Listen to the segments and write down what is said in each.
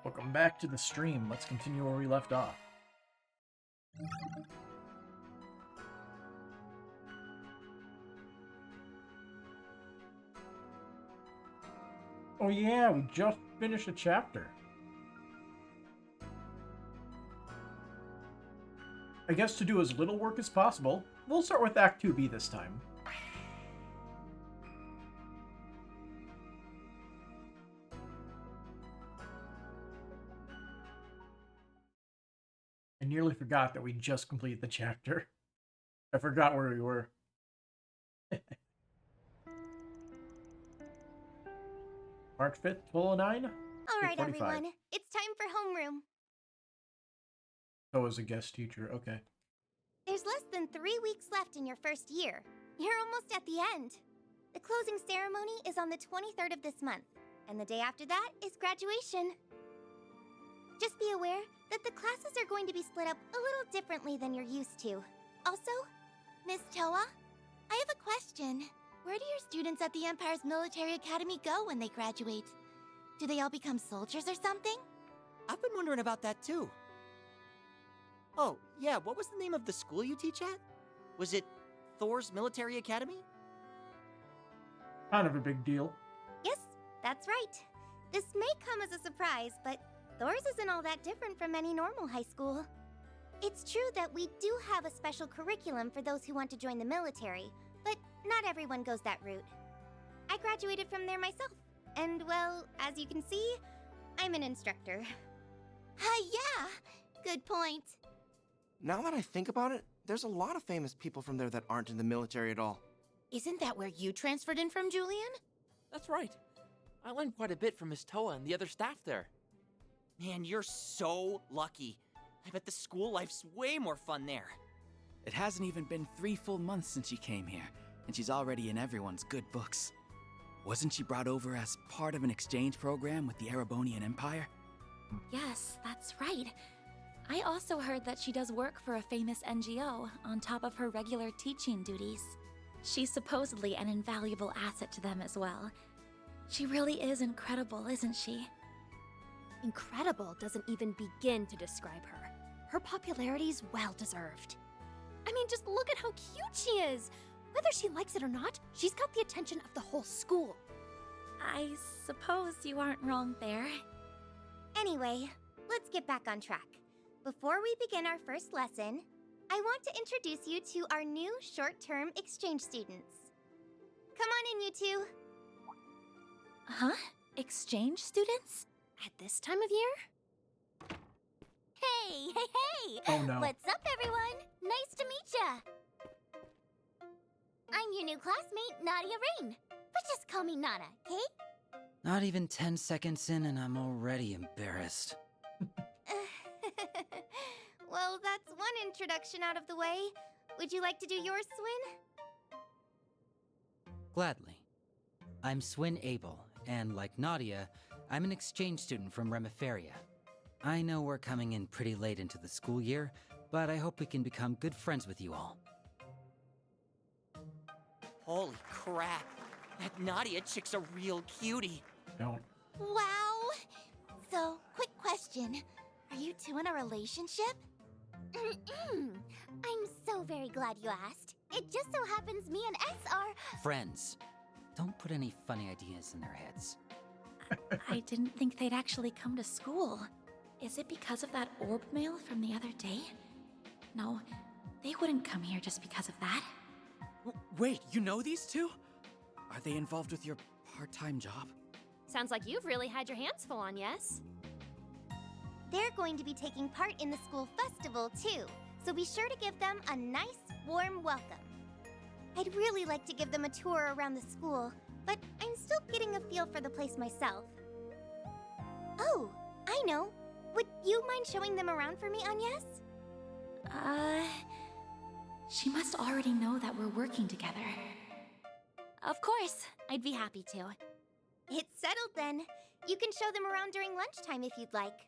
Welcome back to the stream. Let's continue where we left off. Oh yeah, we just finished a chapter. I guess to do as little work as possible, we'll start with Act 2B this time. I nearly forgot that we just completed the chapter. I forgot where we were. March 5th, 1209? Alright, everyone. It's time for homeroom. So as a guest teacher, okay. There's less than 3 weeks left in your first year. You're almost at the end. The closing ceremony is on the 23rd of this month, and the day after that is graduation. Just be aware that the classes are going to be split up a little differently than you're used to. Also, Miss Toa, I have a question. Where do your students at the Empire's Military Academy go when they graduate? Do they all become soldiers or something? I've been wondering about that too. Oh, yeah, what was the name of the school you teach at? Was it Thor's Military Academy? Kind of a big deal. Yes, that's right. This may come as a surprise, but Thor's isn't all that different from any normal high school. It's true that we do have a special curriculum for those who want to join the military, but not everyone goes that route. I graduated from there myself, and well, as you can see, I'm an instructor. Yeah, good point. Now that I think about it, there's a lot of famous people from there that aren't in the military at all. Isn't that where you transferred in from, Julian? That's right. I learned quite a bit from Miss Toa and the other staff there. Man, you're so lucky. I bet the school life's way more fun there. It hasn't even been 3 full months since she came here, and she's already in everyone's good books. Wasn't she brought over as part of an exchange program with the Erebonian Empire? Yes, that's right. I also heard that she does work for a famous NGO on top of her regular teaching duties. She's supposedly an invaluable asset to them as well. She really is incredible, isn't she? Incredible doesn't even begin to describe her. Her popularity's well-deserved. I mean, just look at how cute she is! Whether she likes it or not, she's got the attention of the whole school. I suppose you aren't wrong there. Anyway, let's get back on track. Before we begin our first lesson, I want to introduce you to our new short-term exchange students. Come on in, you two. Huh? Exchange students? At this time of year? Hey! Oh no. What's up, everyone? Nice to meet ya. I'm your new classmate, Nadia Rain. But just call me Nana, okay? Not even 10 seconds in and I'm already embarrassed. Well, that's one introduction out of the way. Would you like to do yours, Swin? Gladly. I'm Swin Abel, and like Nadia, I'm an exchange student from Remiferia. I know we're coming in pretty late into the school year, but I hope we can become good friends with you all. Holy crap. That Nadia chick's a real cutie. Don't. Wow! So, quick question. Are you two in a relationship? I'm so very glad you asked. It just so happens me and S are... Friends. Don't put any funny ideas in their heads. I didn't think they'd actually come to school. Is it because of that orb mail from the other day? No, they wouldn't come here just because of that. Wait, you know these two? Are they involved with your part-time job? Sounds like you've really had your hands full on, yes? They're going to be taking part in the school festival, too. So be sure to give them a nice, warm welcome. I'd really like to give them a tour around the school, but I'm still getting a feel for the place myself. Oh, I know. Would you mind showing them around for me, Agnes? She must already know that we're working together. Of course, I'd be happy to. It's settled then. You can show them around during lunchtime if you'd like.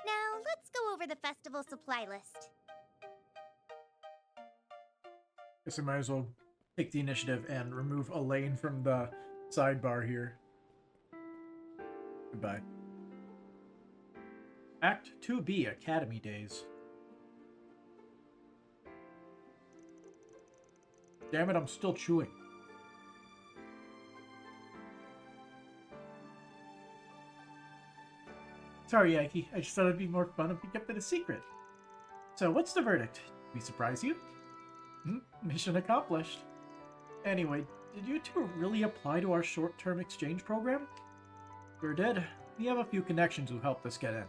Now, let's go over the festival supply list. Guess I might as well take the initiative and remove Elaine from the sidebar here. Goodbye. Act 2B Academy Days. Damn it, I'm still chewing. Sorry, Yankee. I just thought it'd be more fun if we kept it a secret. So, what's the verdict? Did we surprise you? Mission accomplished. Anyway, did you two really apply to our short-term exchange program? Sure did. We have a few connections who helped us get in.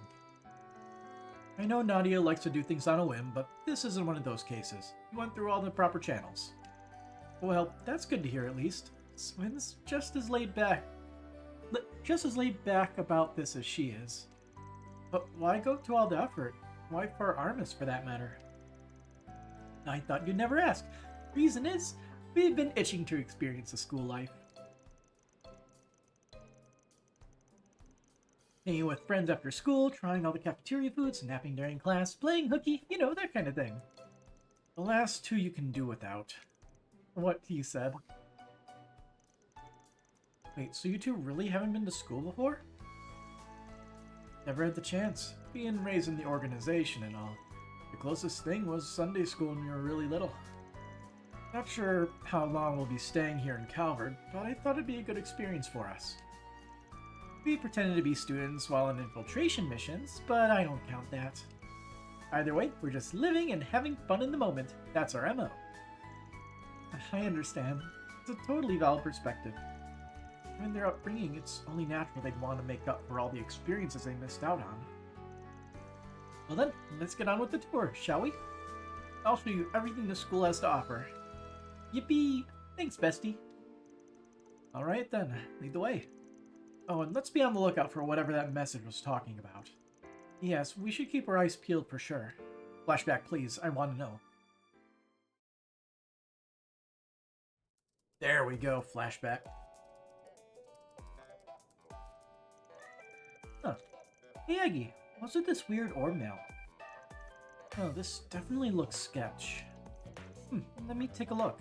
I know Nadia likes to do things on a whim, but this isn't one of those cases. We went through all the proper channels. Well, that's good to hear at least. Swin's just as laid back about this as she is. But why go to all the effort? Why for Aramis, for that matter? I thought you'd never ask. Reason is, we've been itching to experience the school life. Hanging with friends after school, trying all the cafeteria foods, napping during class, playing hooky, you know, that kind of thing. The last two you can do without. What he said. Wait, so you two really haven't been to school before? Never had the chance. Being raised in the organization and all. The closest thing was Sunday school when we were really little. Not sure how long we'll be staying here in Calvert, but I thought it'd be a good experience for us. We pretended to be students while on infiltration missions, but I don't count that. Either way, we're just living and having fun in the moment. That's our MO. I understand. It's a totally valid perspective. Given their upbringing, it's only natural they'd want to make up for all the experiences they missed out on. Well then, let's get on with the tour, shall we? I'll show you everything the school has to offer. Yippee! Thanks, bestie. Alright then, lead the way. Oh, and let's be on the lookout for whatever that message was talking about. Yes, we should keep our eyes peeled for sure. Flashback, please. I want to know. There we go, flashback. Huh. Hey, Aggie, what's with this weird orb mail? Oh, this definitely looks sketch. Let me take a look.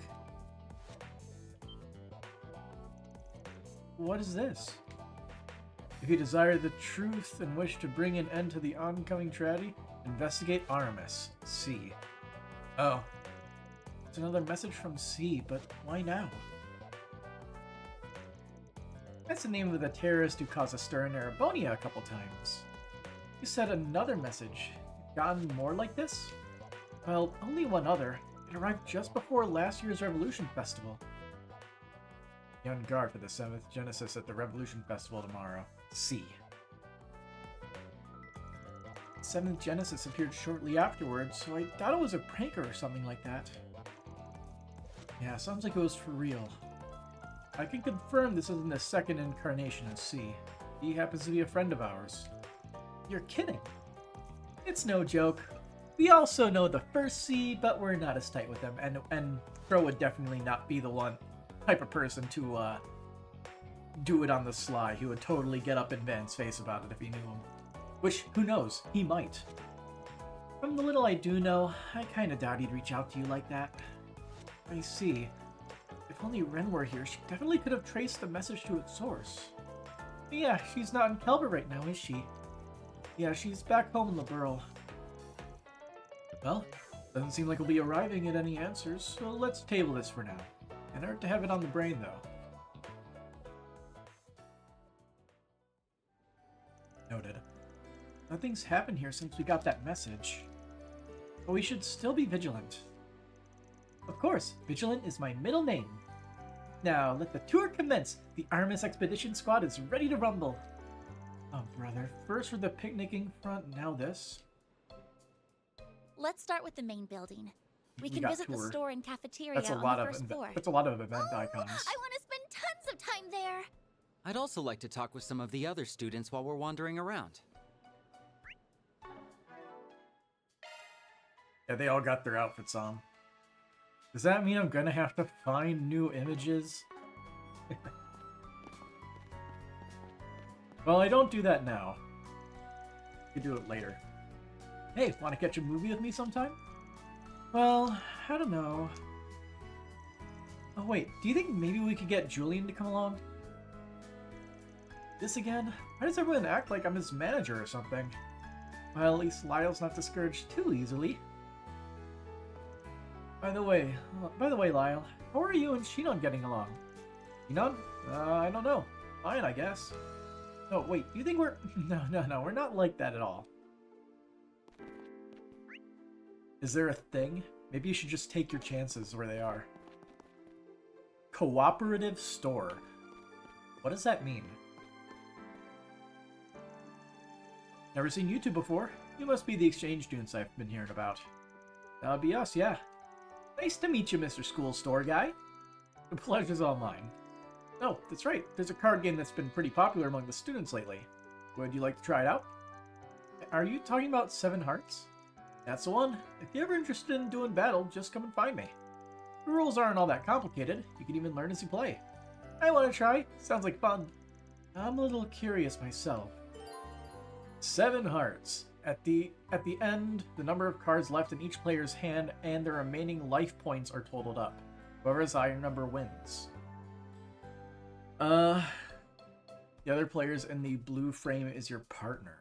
What is this? If you desire the truth and wish to bring an end to the oncoming tragedy, investigate Aramis. C. Oh. It's another message from C, but why now? That's the name of the terrorist who caused a stir in Arabonia a couple times. You said another message. Gotten more like this? Well, only one other. It arrived just before last year's Revolution Festival. Be on guard for the 7th Genesis at the Revolution Festival tomorrow. C. 7th Genesis appeared shortly afterwards, so I thought it was a prank or something like that. Yeah, sounds like it was for real. I can confirm this isn't the second incarnation of C. He happens to be a friend of ours. You're kidding. It's no joke. We also know the first C, but we're not as tight with him, and Crow would definitely not be the one type of person to do it on the sly. He would totally get up in Van's face about it if he knew him. Which, who knows, he might. From the little I do know, I kinda doubt he'd reach out to you like that. I see. If only Ren were here, she definitely could have traced the message to its source. But yeah, she's not in Calvert right now, is she? Yeah, she's back home in Liberl. Well, doesn't seem like we'll be arriving at any answers, so let's table this for now. Can't hurt to have it on the brain, though. Noted. Nothing's happened here since we got that message. But we should still be vigilant. Of course, Vigilant is my middle name. Now, let the tour commence. The Aramis Expedition Squad is ready to rumble. Oh, brother. First for the picnicking front, now this. Let's start with the main building. We can got visit the tour. store and cafeteria That's a on lot the of first floor. that's a lot of event icons. I want to spend tons of time there. I'd also like to talk with some of the other students while we're wandering around. Yeah, they all got their outfits on. Does that mean I'm gonna have to find new images? Well, I don't do that now. You do it later. Hey, want to catch a movie with me sometime? Well, I don't know. Oh wait, do you think maybe we could get Julian to come along? This again? Why does everyone act like I'm his manager or something? Well, at least Lyle's not discouraged too easily. By the way, Lyle, how are you and Shinon getting along? Shinon? I don't know. Fine, I guess. No, wait, you think we're... No, we're not like that at all. Is there a thing? Maybe you should just take your chances where they are. Cooperative store. What does that mean? Never seen you two before. You must be the exchange students I've been hearing about. That would be us, yeah. Nice to meet you, Mr. School Store Guy. The pleasure's all mine. Oh, that's right. There's a card game that's been pretty popular among the students lately. Would you like to try it out? Are you talking about 7 Hearts? That's the one. If you're ever interested in doing battle, just come and find me. The rules aren't all that complicated. You can even learn as you play. I want to try. Sounds like fun. I'm a little curious myself. 7 Hearts. At the end, the number of cards left in each player's hand and their remaining life points are totaled up. Whoever's higher number wins. The other players in the blue frame is your partner.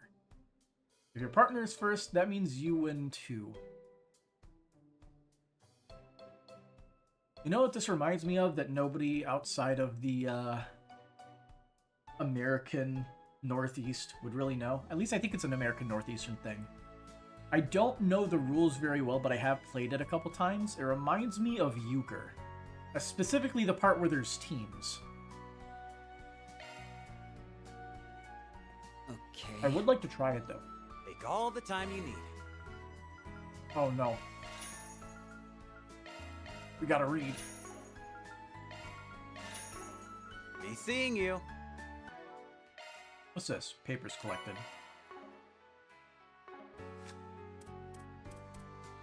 If your partner is first, that means you win too. You know what this reminds me of that nobody outside of the American Northeast would really know? At least I think it's an American Northeastern thing. I don't know the rules very well, but I have played it a couple times. It reminds me of Euchre. Specifically the part where there's teams. Okay. I would like to try it though. Take all the time you need. Oh no. We gotta read. Be seeing you. What's this? Papers collected.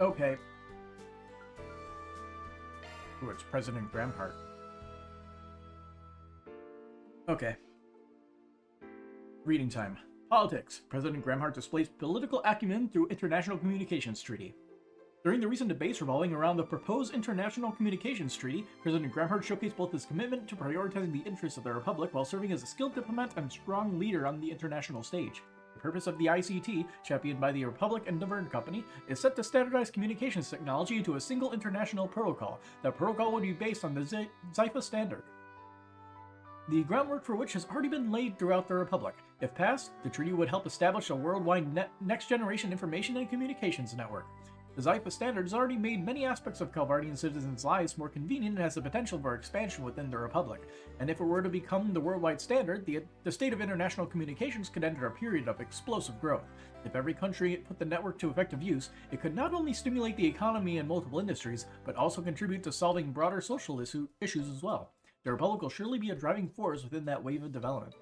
Okay. Ooh, it's President Gramhart. Okay. Reading time. Politics. President Gramhart displays political acumen through International Communications Treaty. During the recent debates revolving around the proposed International Communications Treaty, President Gramhart showcased both his commitment to prioritizing the interests of the Republic while serving as a skilled diplomat and strong leader on the international stage. The purpose of the ICT, championed by the Republic and the Verne Company, is set to standardize communications technology into a single international protocol. That protocol would be based on the Zypha standard, the groundwork for which has already been laid throughout the Republic. If passed, the treaty would help establish a worldwide next-generation information and communications network. The Zypha standard has already made many aspects of Calvardian citizens' lives more convenient and has the potential for expansion within the Republic. And if it were to become the worldwide standard, the state of international communications could enter a period of explosive growth. If every country put the network to effective use, it could not only stimulate the economy in multiple industries, but also contribute to solving broader social issues as well. The Republic will surely be a driving force within that wave of development.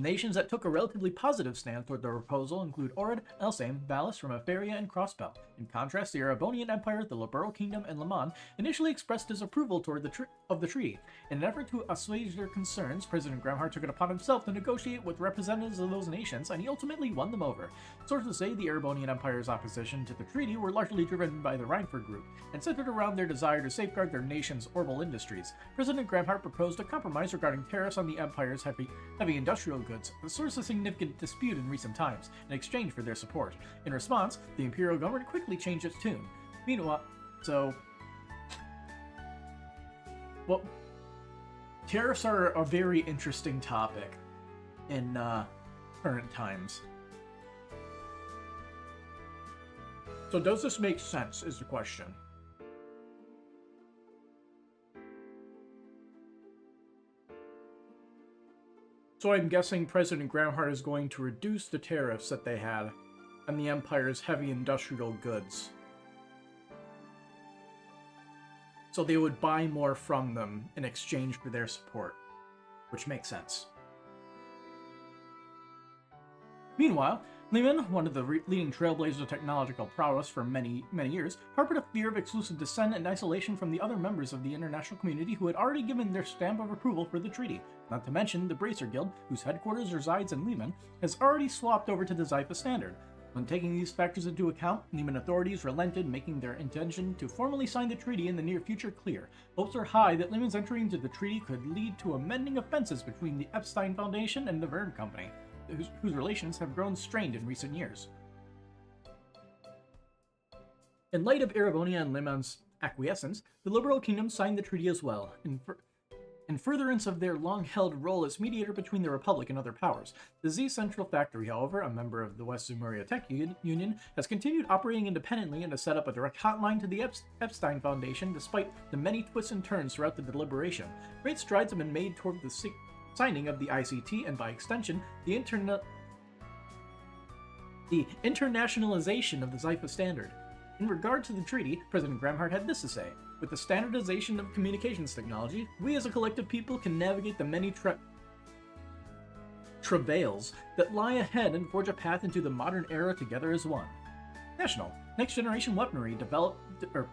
Nations that took a relatively positive stand toward the proposal include Orid, Elsame, Valis, Remiferia, and Crossbell. In contrast, the Erebonian Empire, the Liberal Kingdom, and Leman initially expressed disapproval toward the treaty. In an effort to assuage their concerns, President Gramhart took it upon himself to negotiate with representatives of those nations, and he ultimately won them over. Sources say the Erebonian Empire's opposition to the treaty were largely driven by the Reinford Group, and centered around their desire to safeguard their nation's orbital industries. President Gramhart proposed a compromise regarding tariffs on the Empire's heavy industrial goods, the source of significant dispute in recent times, in exchange for their support. In response, the Imperial government quickly changed its tune. Meanwhile, well, tariffs are a very interesting topic in current times. So does this make sense, is the question. So I'm guessing President Gramhart is going to reduce the tariffs that they had on the Empire's heavy industrial goods. So they would buy more from them in exchange for their support, which makes sense. Meanwhile, Lehman, one of the leading trailblazers of technological prowess for many years, harbored a fear of exclusive dissent and isolation from the other members of the international community who had already given their stamp of approval for the treaty. Not to mention, the Bracer Guild, whose headquarters resides in Lehman, has already swapped over to the Zypha standard. When taking these factors into account, Lehman authorities relented, making their intention to formally sign the treaty in the near future clear. Hopes are high that Lehman's entry into the treaty could lead to amending offenses between the Epstein Foundation and the Verne Company. whose relations have grown strained in recent years. In light of Erebonia and Lemon's acquiescence, the Liberal Kingdom signed the treaty as well, in furtherance of their long-held role as mediator between the Republic and other powers. The Z Central Factory, however, a member of the West Zumeria Tech Union, has continued operating independently and has set up a direct hotline to the Epstein Foundation despite the many twists and turns throughout the deliberation. Great strides have been made toward the signing of the ICT and, by extension, the internationalization of the Zypha standard. In regard to the treaty, President Gramhart had this to say: "With the standardization of communications technology, we as a collective people can navigate the many travails that lie ahead and forge a path into the modern era together as one." National. Next generation weaponry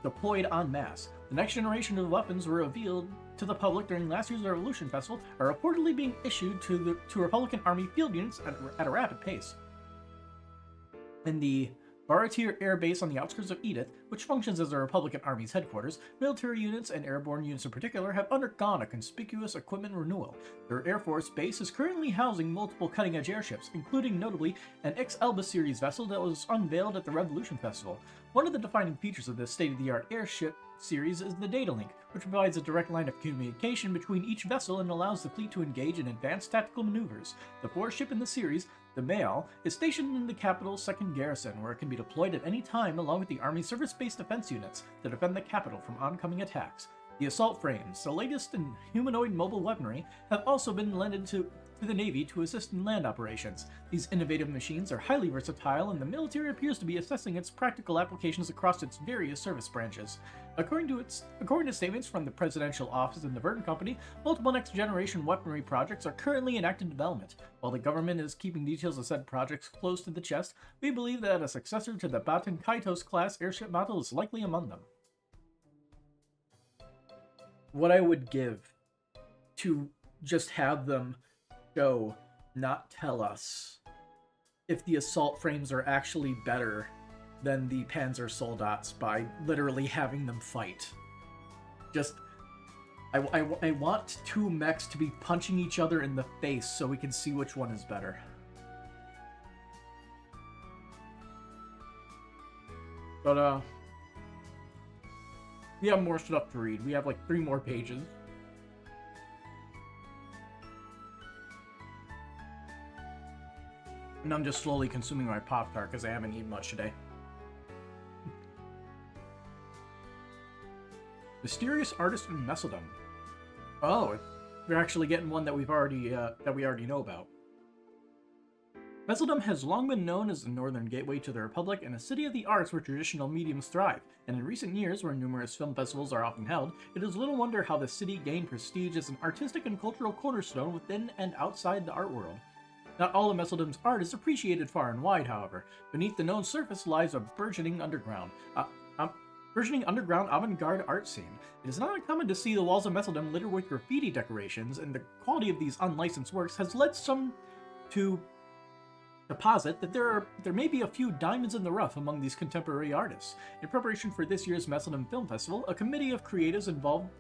deployed en masse. The next generation of weapons were revealed to the public during last year's Revolution Festival are reportedly being issued to Republican Army field units at a rapid pace. In the Baratier Air Base on the outskirts of Edith, which functions as the Republican Army's headquarters, military units and airborne units in particular have undergone a conspicuous equipment renewal. Their Air Force base is currently housing multiple cutting-edge airships, including notably an X-Elba series vessel that was unveiled at the Revolution Festival. One of the defining features of this state-of-the-art airship series is the data link, which provides a direct line of communication between each vessel and allows the fleet to engage in advanced tactical maneuvers. The fourth ship in the series, the Mail, is stationed in the capital's second garrison, where it can be deployed at any time along with the Army's surface-based defense units to defend the capital from oncoming attacks. The assault frames, the latest in humanoid mobile weaponry, have also been lended to the Navy to assist in land operations. These innovative machines are highly versatile, and the military appears to be assessing its practical applications across its various service branches. According to statements from the Presidential Office and the Verdon Company, multiple next-generation weaponry projects are currently in active development. While the government is keeping details of said projects close to the chest, we believe that a successor to the Baton Kaitos-class airship model is likely among them. What I would give to just have them show, not tell us, if the assault frames are actually better than the Panzer Soldats by literally having them fight. Just, I want two mechs to be punching each other in the face so we can see which one is better. But, we have more stuff to read. We have like 3 more pages. And I'm just slowly consuming my Pop-Tart because I haven't eaten much today. Mysterious Artist in Messeldom. Oh, we're actually getting one that we already know about. Messeldom has long been known as the northern gateway to the Republic and a city of the arts where traditional mediums thrive, and in recent years, where numerous film festivals are often held, it is little wonder how the city gained prestige as an artistic and cultural cornerstone within and outside the art world. Not all of Messeldom's art is appreciated far and wide, however. Beneath the known surface lies a burgeoning underground avant-garde art scene. It is not uncommon to see the walls of Messeldom littered with graffiti decorations, and the quality of these unlicensed works has led some to posit that there may be a few diamonds in the rough among these contemporary artists. In preparation for this year's Messeldom Film Festival, a committee of creatives involved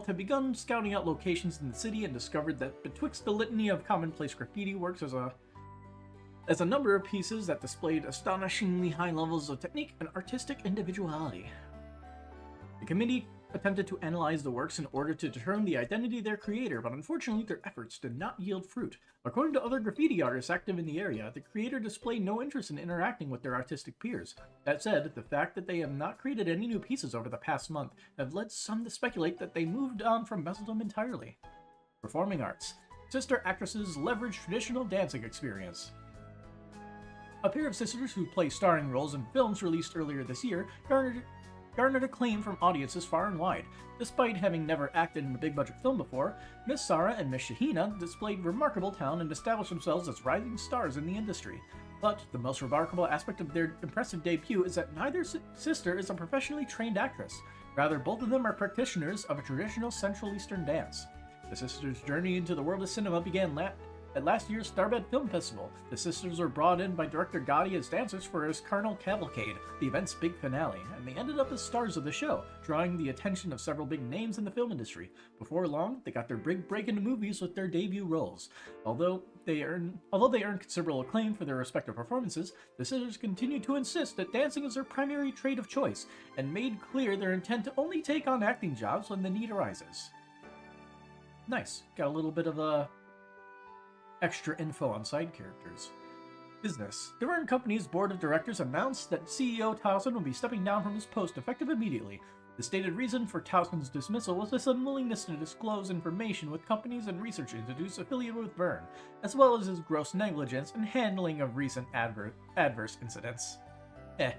have begun scouting out locations in the city and discovered that betwixt the litany of commonplace graffiti works as a number of pieces that displayed astonishingly high levels of technique and artistic individuality. The committee attempted to analyze the works in order to determine the identity of their creator, but unfortunately their efforts did not yield fruit. According to other graffiti artists active in the area, the creator displayed no interest in interacting with their artistic peers. That said, the fact that they have not created any new pieces over the past month have led some to speculate that they moved on from Messeldom entirely. Performing arts. Sister actresses leverage traditional dancing experience. A pair of sisters who play starring roles in films released earlier this year garnered acclaim from audiences far and wide. Despite having never acted in a big-budget film before, Miss Sarah and Miss Shahina displayed remarkable talent and established themselves as rising stars in the industry. But the most remarkable aspect of their impressive debut is that neither sister is a professionally trained actress. Rather, both of them are practitioners of a traditional Central Eastern dance. The sisters' journey into the world of cinema began at last year's Starbed Film Festival. The sisters were brought in by director Gotti as dancers for his Carnal Cavalcade, the event's big finale, and they ended up as stars of the show, drawing the attention of several big names in the film industry. Before long, they got their big break into movies with their debut roles. Although although they earn considerable acclaim for their respective performances, the sisters continue to insist that dancing is their primary trade of choice, and made clear their intent to only take on acting jobs when the need arises. Nice. Got a little bit of extra info on side characters. Business. The Vern Company's board of directors announced that CEO Towson will be stepping down from his post effective immediately. The stated reason for Towson's dismissal was his unwillingness to disclose information with companies and research institutes affiliated with Vern, as well as his gross negligence in handling of recent adverse incidents. Well,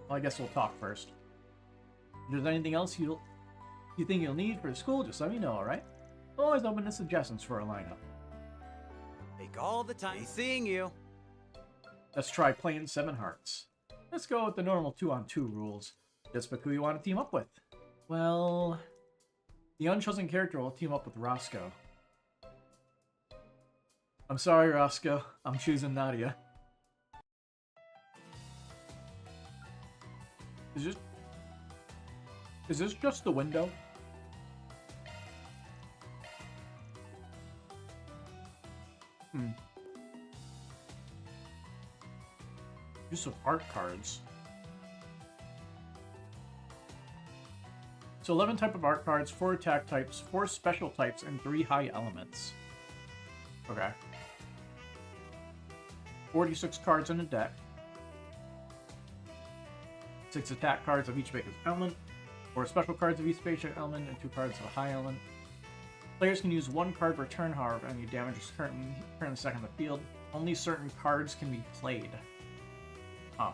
I guess we'll talk first. If there's anything else you think you'll need for school, just let me know, alright? Always open to suggestions for a lineup. Take all the time seeing you. Let's try playing 7 Hearts. Let's go with the normal 2-on-2 rules. Just pick who you want to team up with. Well, the unchosen character will team up with Roscoe. I'm sorry, Roscoe. I'm choosing Nadia. Is this just the window? Use of art cards. So 11 type of art cards, 4 attack types, 4 special types, and 3 high elements. Okay. 46 cards in a deck. 6 attack cards of each basic element, 4 special cards of each basic element, and 2 cards of a high element. Players can use 1 card per turn, however, any damage is currently stuck in the field. Only certain cards can be played. Huh.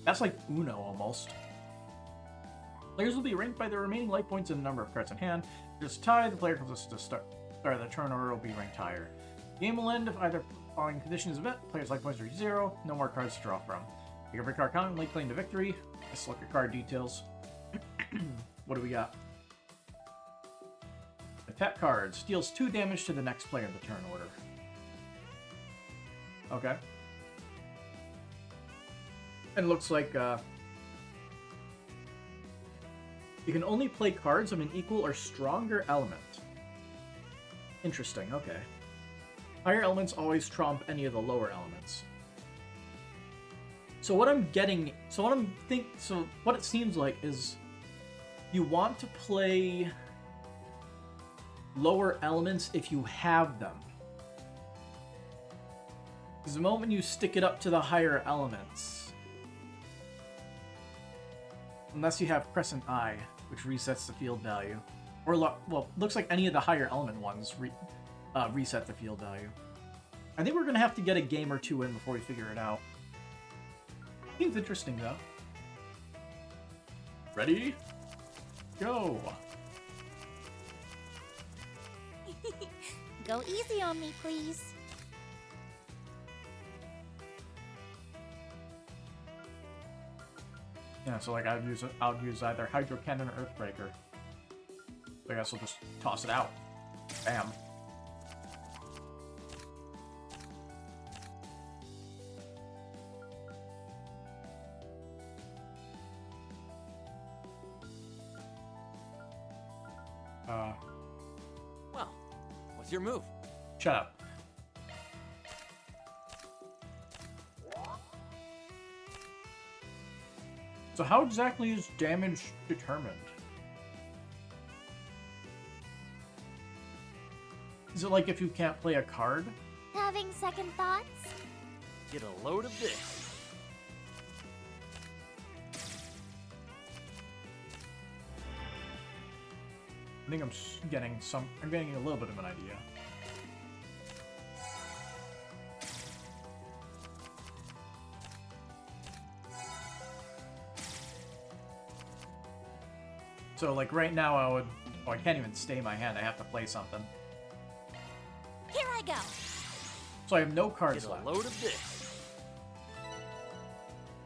That's like Uno, almost. Players will be ranked by their remaining life points and the number of cards in hand. If it's tied, the player comes to start of the turn order will be ranked higher. The game will end if either following condition is met. Players' life points reach 0. No more cards to draw from. Pick every card confidently, claim to victory. Let's look at card details. What do we got? Attack cards. Deals 2 damage to the next player in the turn order. Okay. And it looks like you can only play cards of an equal or stronger element. Interesting, okay. Higher elements always trump any of the lower elements. So what I'm getting, so what it seems like is you want to play lower elements if you have them. Because the moment you stick it up to the higher elements, unless you have Crescent Eye, which resets the field value, or well, looks like any of the higher element ones reset the field value. I think we're gonna have to get a game or 2 in before we figure it out. Seems interesting though. Ready? Go! Go easy on me, please. Yeah, so like I would use either Hydro Cannon or Earthbreaker. I guess we'll just toss it out. Bam. Well, what's your move? Shut up. So how exactly is damage determined? Is it like if you can't play a card? Having second thoughts? Get a load of this. I think I'm getting a little bit of an idea. So like right now I can't even stay my hand, I have to play something. Here I go. So I have no cards Get a left. load of this.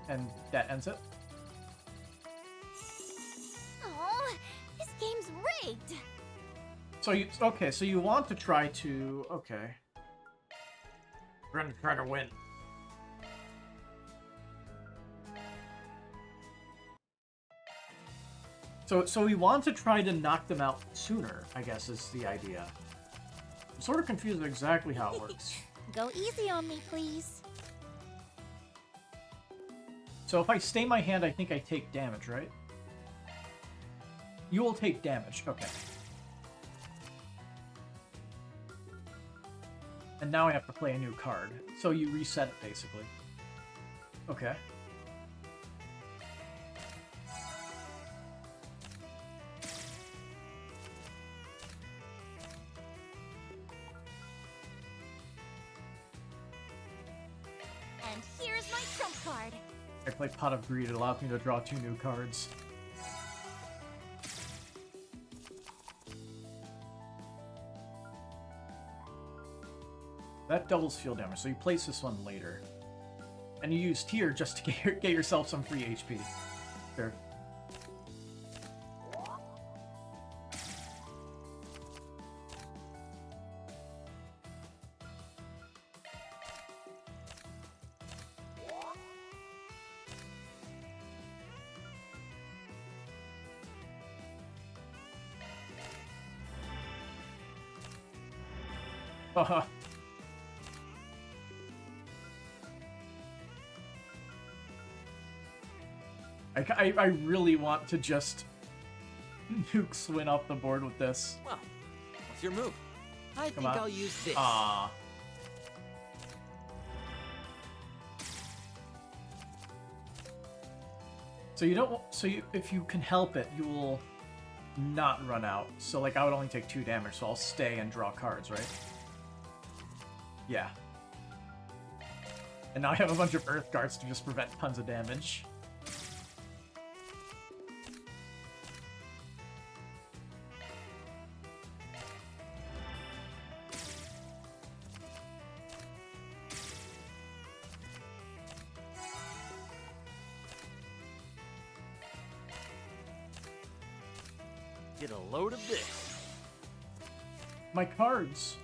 And that ends it? Oh, this game's rigged. So you want to try to, okay. We're gonna try to win. So we want to try to knock them out sooner, I guess is the idea. I'm sort of confused with exactly how it works. Go easy on me, please. So if I stay my hand, I think I take damage, right? You will take damage, okay. And now I have to play a new card. So you reset it, basically. Okay. And here's my trump card. I play Pot of Greed. It allows me to draw 2 new cards. That doubles field damage, so you place this one later. And you use tier just to get yourself some free HP. Sure. Haha. I really want to just nuke Swin off the board with this. Well, what's your move? I think on. I'll use this. Ah. So you don't. So you, if you can help it, you will not run out. So like I would only take 2 damage, so I'll stay and draw cards, right? Yeah. And now I have a bunch of Earth Guards to just prevent tons of damage. Get a load of this. My cards.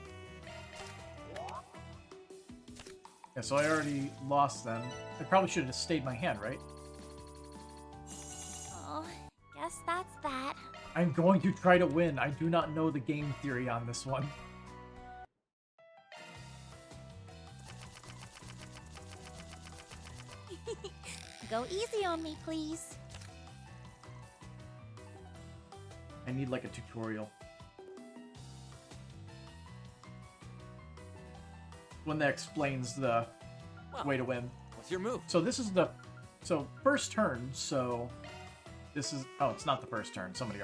Yeah, so I already lost them. I probably should have stayed my hand, right? Oh, guess that's that. I'm going to try to win. I do not know the game theory on this one. Go easy on me, please. I need like a tutorial. One that explains the Well, way to win. what's your move? So this is the first turn. So this is it's not the first turn. Somebody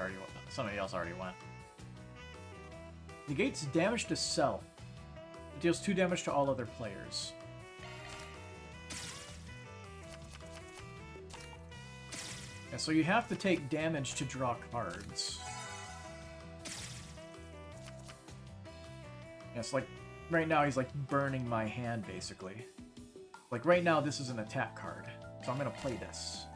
else already went. Negates damage to self. It deals 2 damage to all other players. Yeah, so you have to take damage to draw cards. Yeah, it's like right now he's like burning my hand basically. Like right now this is an attack card, so I'm gonna play this.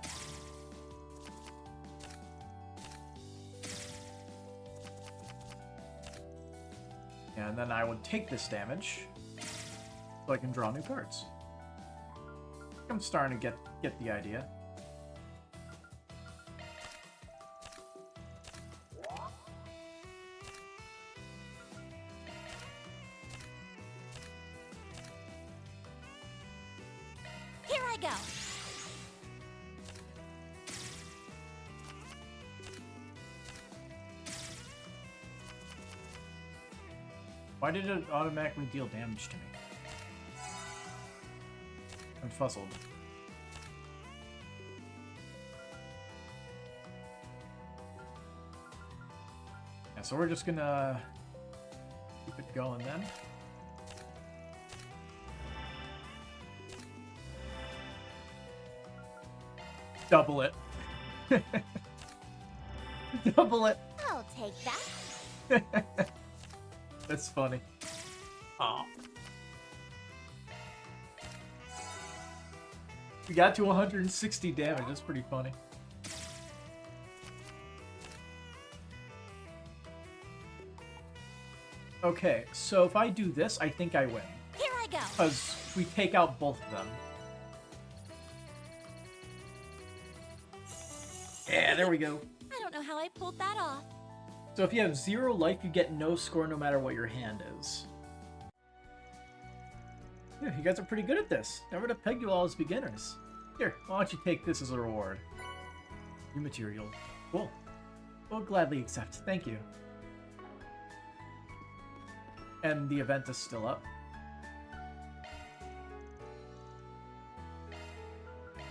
And then I would take this damage so I can draw new cards. I'm starting to get the idea. Here I go. Why did it automatically deal damage to me? I'm fuzzled. Yeah, so we're just gonna keep it going then. Double it. Double it. I'll take that. That's funny. Aw. We got to 160 damage. That's pretty funny. Okay, so if I do this, I think I win. Here I go. Because we take out both of them. Yeah, there we go. I don't know know how I pulled that off. So if you have 0 life, you get no score no matter what your hand is. Yeah, you guys are pretty good at this. Never to peg you all as beginners. Here, why don't you take this as a reward? New material. Cool. We'll gladly accept. Thank you. And the event is still up.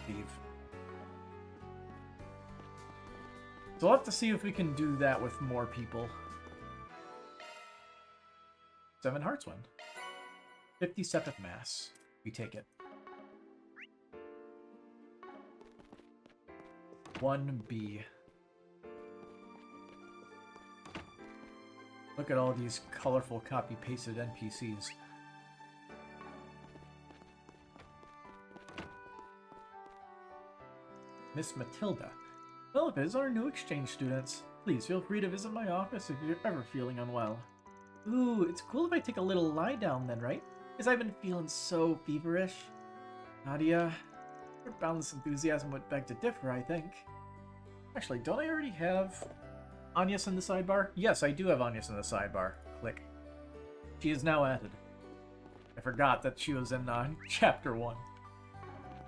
Leave. So we'll have to see if we can do that with more people. 7 hearts win. 50 septic mass. We take it. 1B. Look at all these colorful copy-pasted NPCs. Miss Matilda. Philip is our new exchange students. Please feel free to visit my office if you're ever feeling unwell. Ooh, it's cool if I take a little lie down then, right? Because I've been feeling so feverish. Nadia, your boundless enthusiasm would beg to differ, I think. Actually, don't I already have Agnes in the sidebar? Yes, I do have Agnes in the sidebar. Click. She is now added. I forgot that she was in Chapter 1.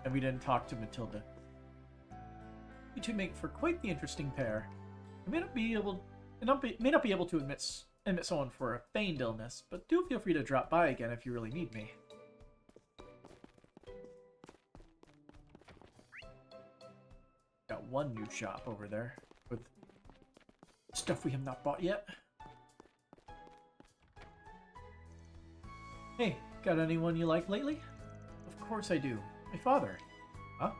And we didn't talk to Matilda. You two make for quite the interesting pair. I may not be able to admit someone for a feigned illness, but do feel free to drop by again if you really need me. Got one new shop over there with stuff we have not bought yet. Hey, got anyone you like lately? Of course I do. My father. Huh?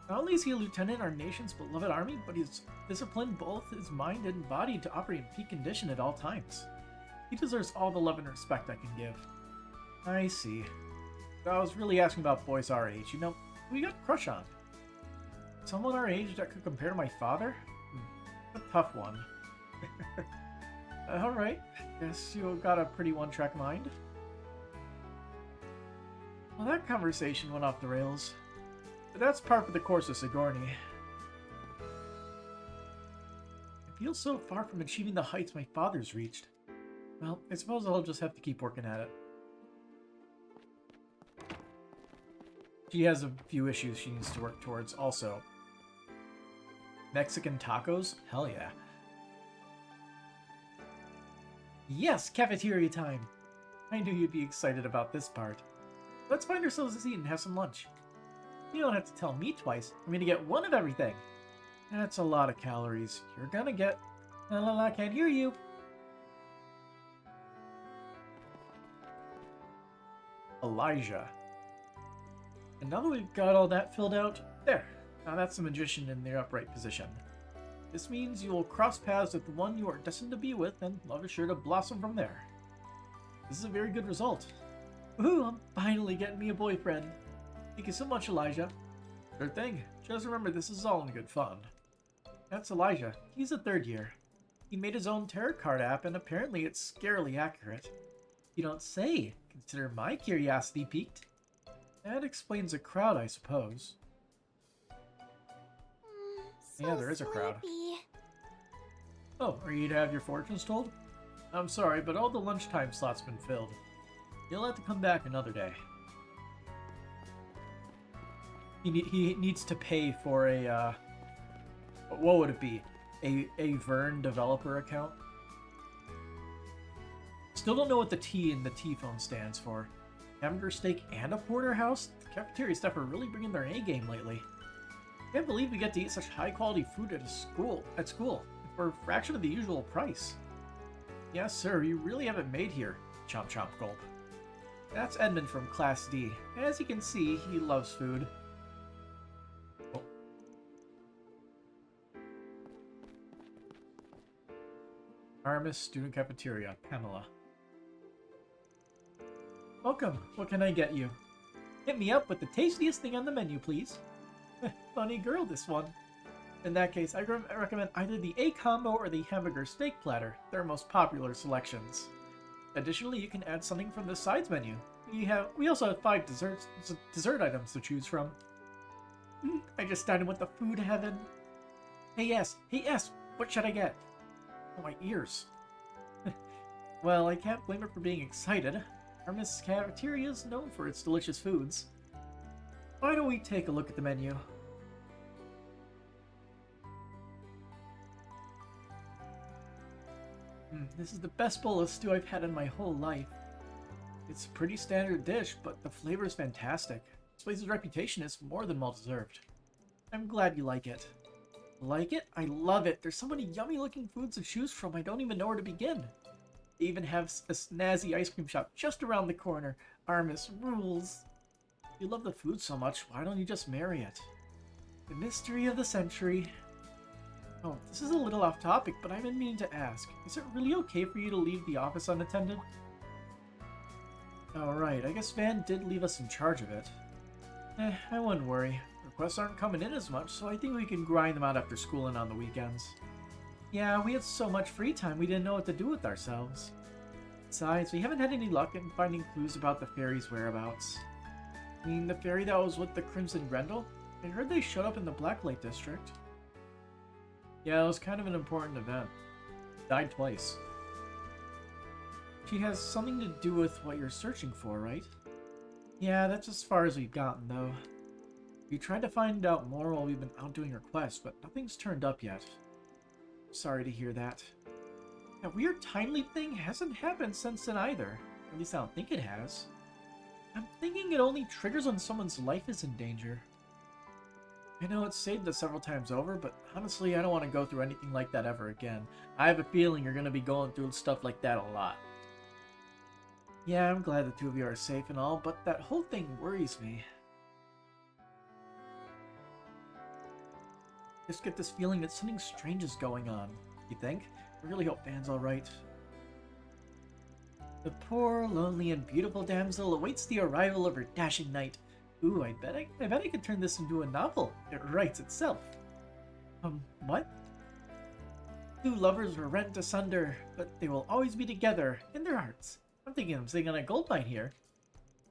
Not only is he a lieutenant in our nation's beloved army, but he's disciplined both his mind and body to operate in peak condition at all times. He deserves all the love and respect I can give. I see. I was really asking about boys our age. You know, who you got a crush on? Someone our age that could compare to my father? A tough one. Alright, guess you got a pretty one-track mind. Well, that conversation went off the rails. But that's par for the course of Sigourney. I feel so far from achieving the heights my father's reached. Well, I suppose I'll just have to keep working at it. She has a few issues she needs to work towards also. Mexican tacos? Hell yeah. Yes, cafeteria time! I knew you'd be excited about this part. Let's find ourselves a seat and have some lunch. You don't have to tell me twice. I'm gonna get one of everything. That's a lot of calories. You're gonna get... I can't hear you. Elijah. And now that we've got all that filled out, there. Now that's the magician in their upright position. This means you will cross paths with the one you are destined to be with, and love is sure to blossom from there. This is a very good result. Woohoo, I'm finally getting me a boyfriend. Thank you so much, Elijah. Sure thing. Just remember, this is all in good fun. That's Elijah. He's a 3rd year. He made his own tarot card app, and apparently it's scarily accurate. You don't say. Consider my curiosity piqued. That explains the crowd, I suppose. So Yeah, there is a crowd. sleepy. Oh, are you to have your fortunes told? I'm sorry, but all the lunchtime slots been filled. You'll have to come back another day. He needs to pay for a, what would it be? A Vern developer account? Still don't know what the T in the T-phone stands for. Hamburger steak and a porterhouse? The cafeteria staff are really bringing their A-game lately. Can't believe we get to eat such high-quality food at school for a fraction of the usual price. Yes, sir, you really have it made here. Chomp chomp gulp. That's Edmund from Class D. As you can see, he loves food. Oh. Aramis Student Cafeteria, Pamela. Welcome. What can I get you? Hit me up with the tastiest thing on the menu, please. Funny girl, this one. In that case, I recommend either the A combo or the hamburger steak platter. They're most popular selections. Additionally, you can add something from the sides menu. We also have 5 dessert items to choose from. I just started with the food heaven. Hey, yes, What should I get? Oh, my ears. Well, I can't blame her for being excited. Aramis cafeteria is known for its delicious foods. Why don't we take a look at the menu? This is the best bowl of stew I've had in my whole life. It's a pretty standard dish, but the flavor is fantastic. This place's reputation is more than well deserved. I'm glad you like it. Like it? I love it. There's so many yummy looking foods to choose from, I don't even know where to begin. They even have a snazzy ice cream shop just around the corner. Aramis rules. If you love the food so much, why don't you just marry it? The mystery of the century. Oh, this is a little off topic, but I've been meaning to ask. Is it really okay for you to leave the office unattended? Alright, I guess Van did leave us in charge of it. I wouldn't worry. Requests aren't coming in as much, so I think we can grind them out after school and on the weekends. Yeah, we had so much free time we didn't know what to do with ourselves. Besides, we haven't had any luck in finding clues about the fairy's whereabouts. I mean, the fairy that was with the Crimson Grendel? I heard they showed up in the Blacklight District. Yeah, it was kind of an important event. Died twice. She has something to do with what you're searching for, right? Yeah, that's as far as we've gotten, though. We tried to find out more while we've been out doing our quest, but nothing's turned up yet. Sorry to hear that. That weird time leap thing hasn't happened since then either. At least I don't think it has. I'm thinking it only triggers when someone's life is in danger. I know it's saved us several times over, but honestly, I don't want to go through anything like that ever again. I have a feeling you're going to be going through stuff like that a lot. Yeah, I'm glad the two of you are safe and all, but that whole thing worries me. Just get this feeling that something strange is going on. You think? I really hope Van's alright. The poor, lonely, and beautiful damsel awaits the arrival of her dashing knight. Ooh, I bet I could turn this into a novel. It writes itself. What? Two lovers were rent asunder, but they will always be together in their hearts. I'm thinking I'm sitting on a gold mine here.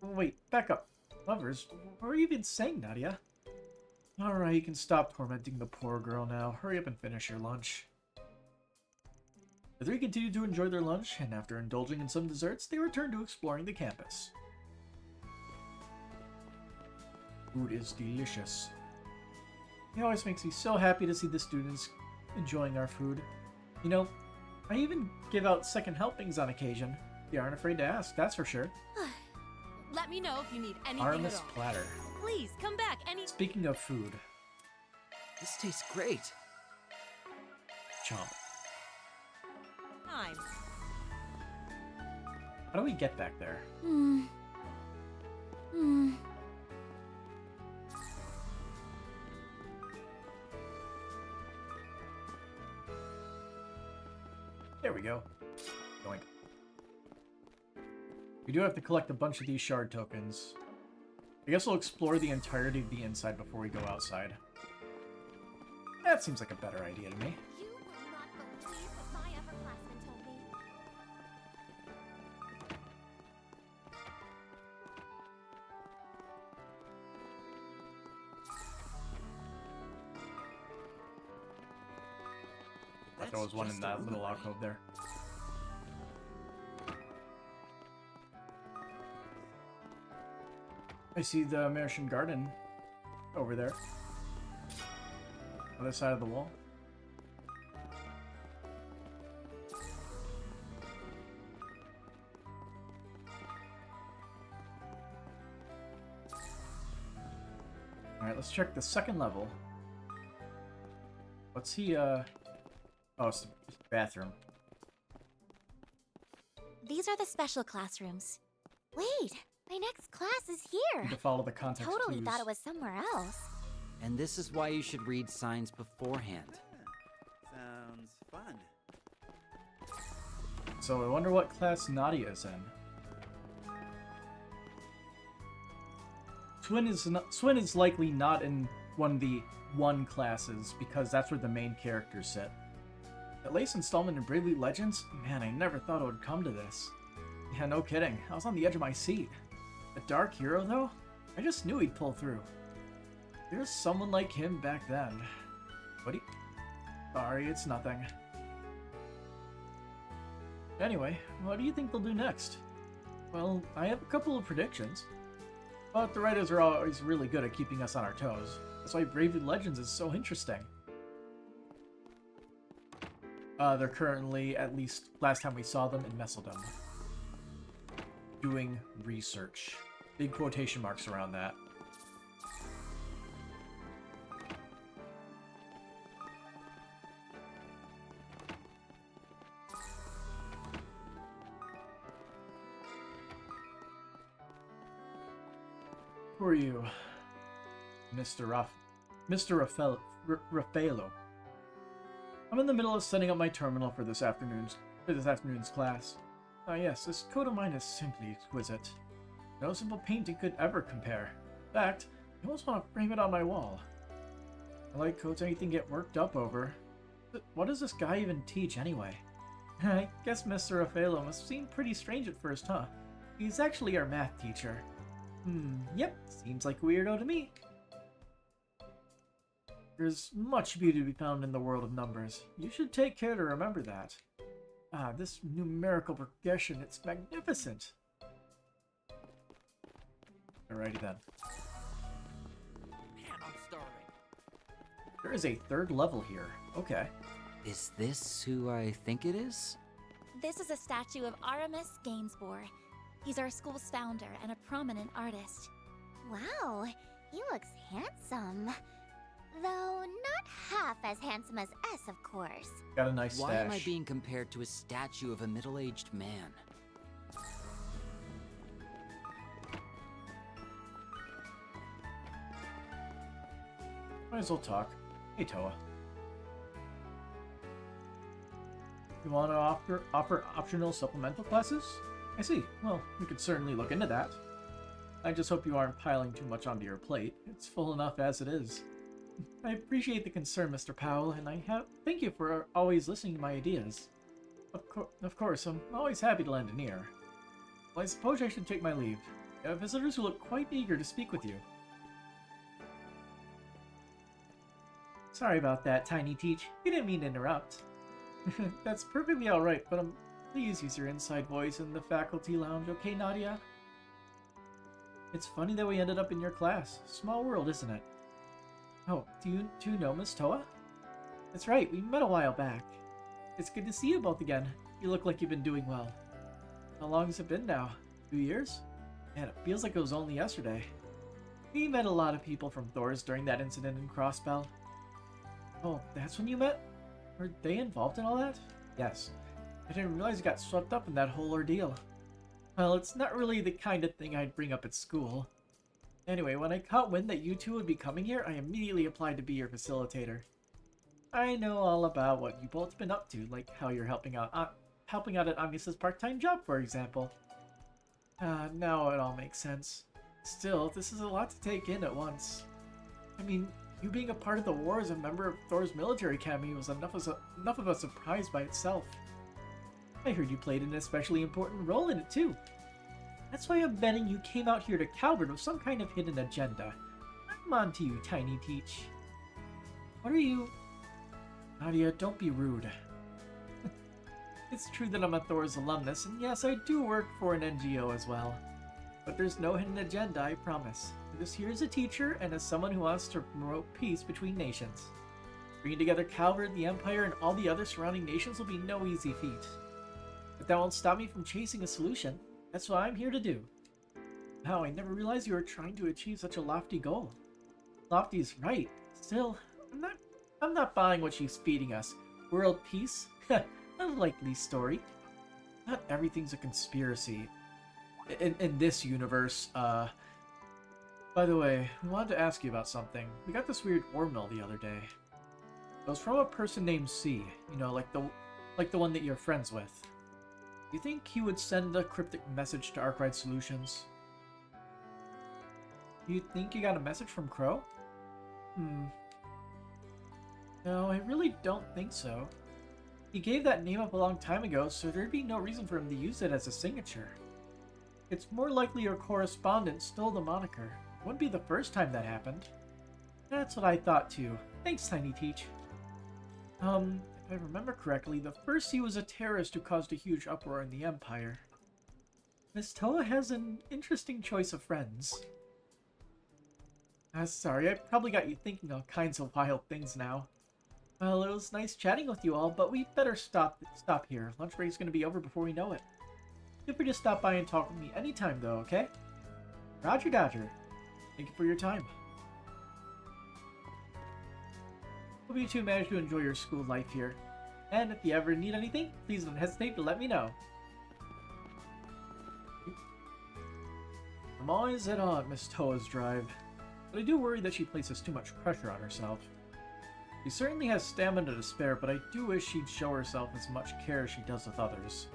Wait, back up. Lovers? What are you even saying, Nadia? Alright, you can stop tormenting the poor girl now. Hurry up and finish your lunch. The three continued to enjoy their lunch, and after indulging in some desserts, they returned to exploring the campus. Food is delicious. It always makes me so happy to see the students enjoying our food. You know, I even give out second helpings on occasion. They aren't afraid to ask, that's for sure. Let me know if you need anything Aramis at all. platter. Please, come back any- Speaking of food. This tastes great. Chomp. time. How do we get back there? There we go. Yoink. We do have to collect a bunch of these shard tokens. I guess we'll explore the entirety of the inside before we go outside. That seems like a better idea to me. You will not believe what my upperclassmen told me. Like there was one in that little alcove there. I see the American Garden over there. Other side of the wall. Alright, let's check the second level. What's he, oh, it's the bathroom. These are the special classrooms. Wait, my next class is here. To follow the context Totally clues. thought it was somewhere else. And this is why you should read signs beforehand. Sounds fun. So I wonder what class Nadia is in. Swin is likely not in one of the 1 classes because that's where the main characters sit. The latest installment in Bravely Legends? Man, I never thought it would come to this. Yeah, no kidding. I was on the edge of my seat. A dark hero, though? I just knew he'd pull through. There's someone like him back then. Sorry, it's nothing. Anyway, what do you think they'll do next? Well, I have a couple of predictions. But the writers are always really good at keeping us on our toes. That's why Bravely Legends is so interesting. They're currently, at least last time we saw them, in Messeldom. Doing research. Big quotation marks around that. Who are you? Mr. Raffaello. I'm in the middle of setting up my terminal for this afternoon's class. Ah yes, this coat of mine is simply exquisite. No simple painting could ever compare. In fact, I almost want to frame it on my wall. I like coats anything get worked up over. But what does this guy even teach anyway? I guess Mr. Raffaello must seem pretty strange at first, huh? He's actually our math teacher. Yep, seems like a weirdo to me. There's much beauty to be found in the world of numbers. You should take care to remember that. Ah, this numerical progression, it's magnificent. Alrighty then. Man, I'm starving. There is a third level here. Okay. Is this who I think it is? This is a statue of Aramis Gainsborough. He's our school's founder and a prominent artist. Wow, he looks handsome. Though not half as handsome as S, of course. Got a nice Why stash. am I being compared to a statue of a middle-aged man? Might as well talk. Hey, Toa. You want to offer optional supplemental classes? I see. Well, we could certainly look into that. I just hope you aren't piling too much onto your plate. It's full enough as it is. I appreciate the concern, Mr. Powell, and thank you for always listening to my ideas. Of course, I'm always happy to lend an ear. Well, I suppose I should take my leave. I have visitors who look quite eager to speak with you. Sorry about that, Tiny Teach. We didn't mean to interrupt. That's perfectly alright, but please use your inside voice in the faculty lounge, okay, Nadia? It's funny that we ended up in your class. Small world, isn't it? Oh, do you two know Miss Toa? That's right, we met a while back. It's good to see you both again. You look like you've been doing well. How long has it been now? 2 years? Man, it feels like it was only yesterday. We met a lot of people from Thor's during that incident in Crossbell. Oh, that's when you met? Were they involved in all that? Yes. I didn't realize you got swept up in that whole ordeal. Well, it's not really the kind of thing I'd bring up at school. Anyway, when I caught wind that you two would be coming here, I immediately applied to be your facilitator. I know all about what you both been up to, like how you're helping out at Agnes's part-time job, for example. Now it all makes sense. Still, this is a lot to take in at once. I mean, you being a part of the war as a member of Thor's military academy was enough of a surprise by itself. I heard you played an especially important role in it too. That's why I'm betting you came out here to Calvert with some kind of hidden agenda. I'm on to you, Tiny Teach. What are you... Nadia, don't be rude. It's true that I'm a Thor's alumnus, and yes, I do work for an NGO as well. But there's no hidden agenda, I promise. I'm just here as a teacher and as someone who wants to promote peace between nations. Bringing together Calvert, the Empire, and all the other surrounding nations will be no easy feat. But that won't stop me from chasing a solution. That's what I'm here to do. Wow, I never realized you were trying to achieve such a lofty goal. Lofty is right. Still, I'm not buying what she's feeding us. World peace? Unlikely story. Not everything's a conspiracy. In this universe, By the way, we wanted to ask you about something. We got this weird war mail the other day. It was from a person named C. You know, like the one that you're friends with. Do you think he would send a cryptic message to Arkwright Solutions? Do you think you got a message from Crow? No, I really don't think so. He gave that name up a long time ago, so there'd be no reason for him to use it as a signature. It's more likely your correspondent stole the moniker. It wouldn't be the first time that happened. That's what I thought too. Thanks, Tiny Teach. If I remember correctly, the first he was a terrorist who caused a huge uproar in the Empire. Miss Toa has an interesting choice of friends. Sorry, I probably got you thinking all kinds of wild things now. Well, it was nice chatting with you all, but we better stop here. Lunch break's gonna be over before we know it. Feel free to stop by and talk with me anytime, though, okay? Roger Dodger. Thank you for your time. Hope you two manage to enjoy your school life here. And if you ever need anything, please don't hesitate to let me know. I'm always at awe at Miss Toa's drive, but I do worry that she places too much pressure on herself. She certainly has stamina to spare, but I do wish she'd show herself as much care as she does with others.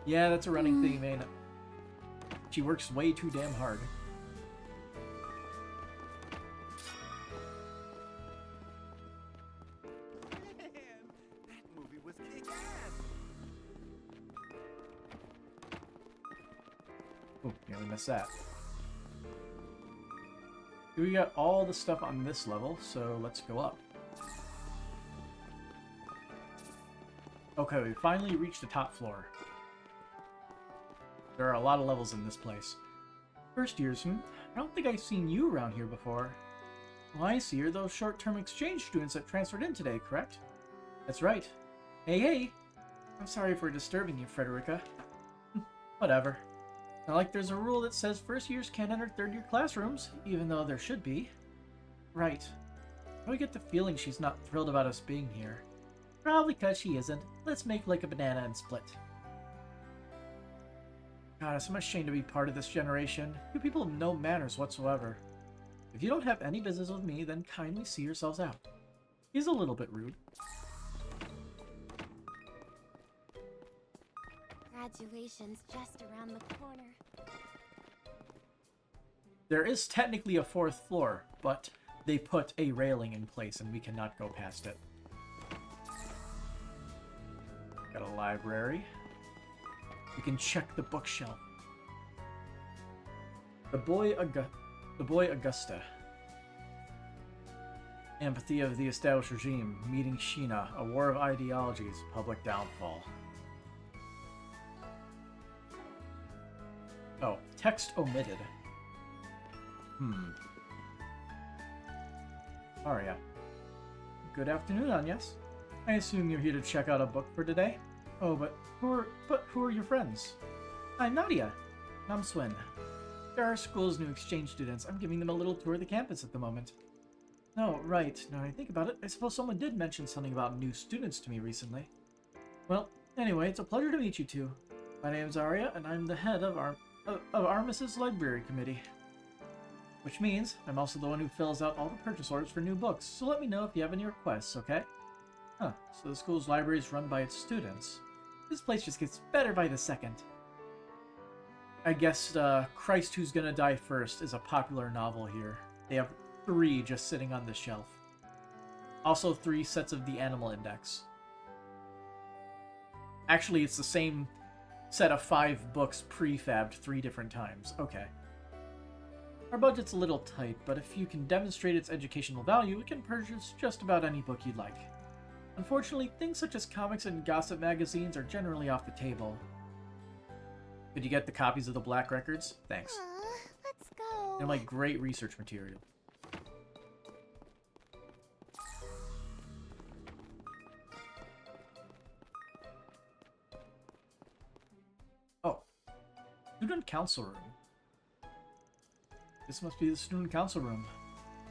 Yeah, that's a running theme, ain't it? She works way too damn hard. Man, that movie was kick-ass. Oh, nearly missed that. We got all the stuff on this level, so let's go up. Okay, we finally reached the top floor. There are a lot of levels in this place. First years, I don't think I've seen you around here before. Well, I see you're those short-term exchange students that transferred in today, correct? That's right. Hey! I'm sorry for disturbing you, Frederica. Whatever. Not like there's a rule that says first years can't enter third-year classrooms, even though there should be. Right. I get the feeling she's not thrilled about us being here. Probably because she isn't. Let's make like a banana and split. God, I'm ashamed to be part of this generation. You people have no manners whatsoever. If you don't have any business with me, then kindly see yourselves out. He's a little bit rude. Graduation's just around the corner. There is technically a fourth floor, but they put a railing in place and we cannot go past it. Got a library. We can check the bookshelf. The Boy Augusta. Empathy of the established regime. Meeting Sheena. A war of ideologies. Public downfall. Oh, text omitted. Aria. Good afternoon, Agnes. I assume you're here to check out a book for today? Oh, but who are your friends? I'm Nadia. I'm Swin. They're our school's new exchange students. I'm giving them a little tour of the campus at the moment. Oh, right. Now I think about it, I suppose someone did mention something about new students to me recently. Well, anyway, it's a pleasure to meet you two. My name's Aria, and I'm the head of Aramis's library committee. Which means I'm also the one who fills out all the purchase orders for new books, so let me know if you have any requests, okay? Huh, so the school's library is run by its students. This place just gets better by the second. I guess Christ Who's Gonna Die First is a popular novel here. They have 3 just sitting on the shelf. Also 3 sets of the Animal Index. Actually, it's the same set of 5 books prefabbed 3 different times. Okay. Our budget's a little tight, but if you can demonstrate its educational value, we can purchase just about any book you'd like. Unfortunately, things such as comics and gossip magazines are generally off the table. Could you get the copies of the Black Records? Thanks. Let's go. They're like great research material. Oh. Student Council Room. This must be the Student Council Room.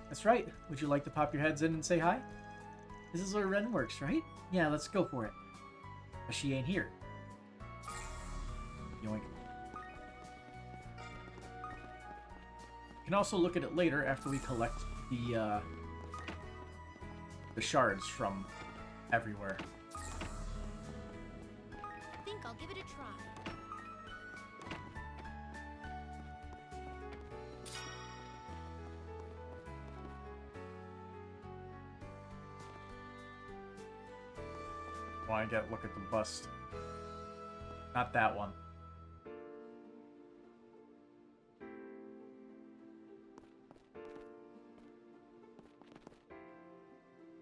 That's right. Would you like to pop your heads in and say hi? This is where Ren works, right? Yeah, let's go for it. But she ain't here. Yoink. You can also look at it later after we collect the shards from everywhere. I think I'll give it a try. Want to look at the bust. Not that one.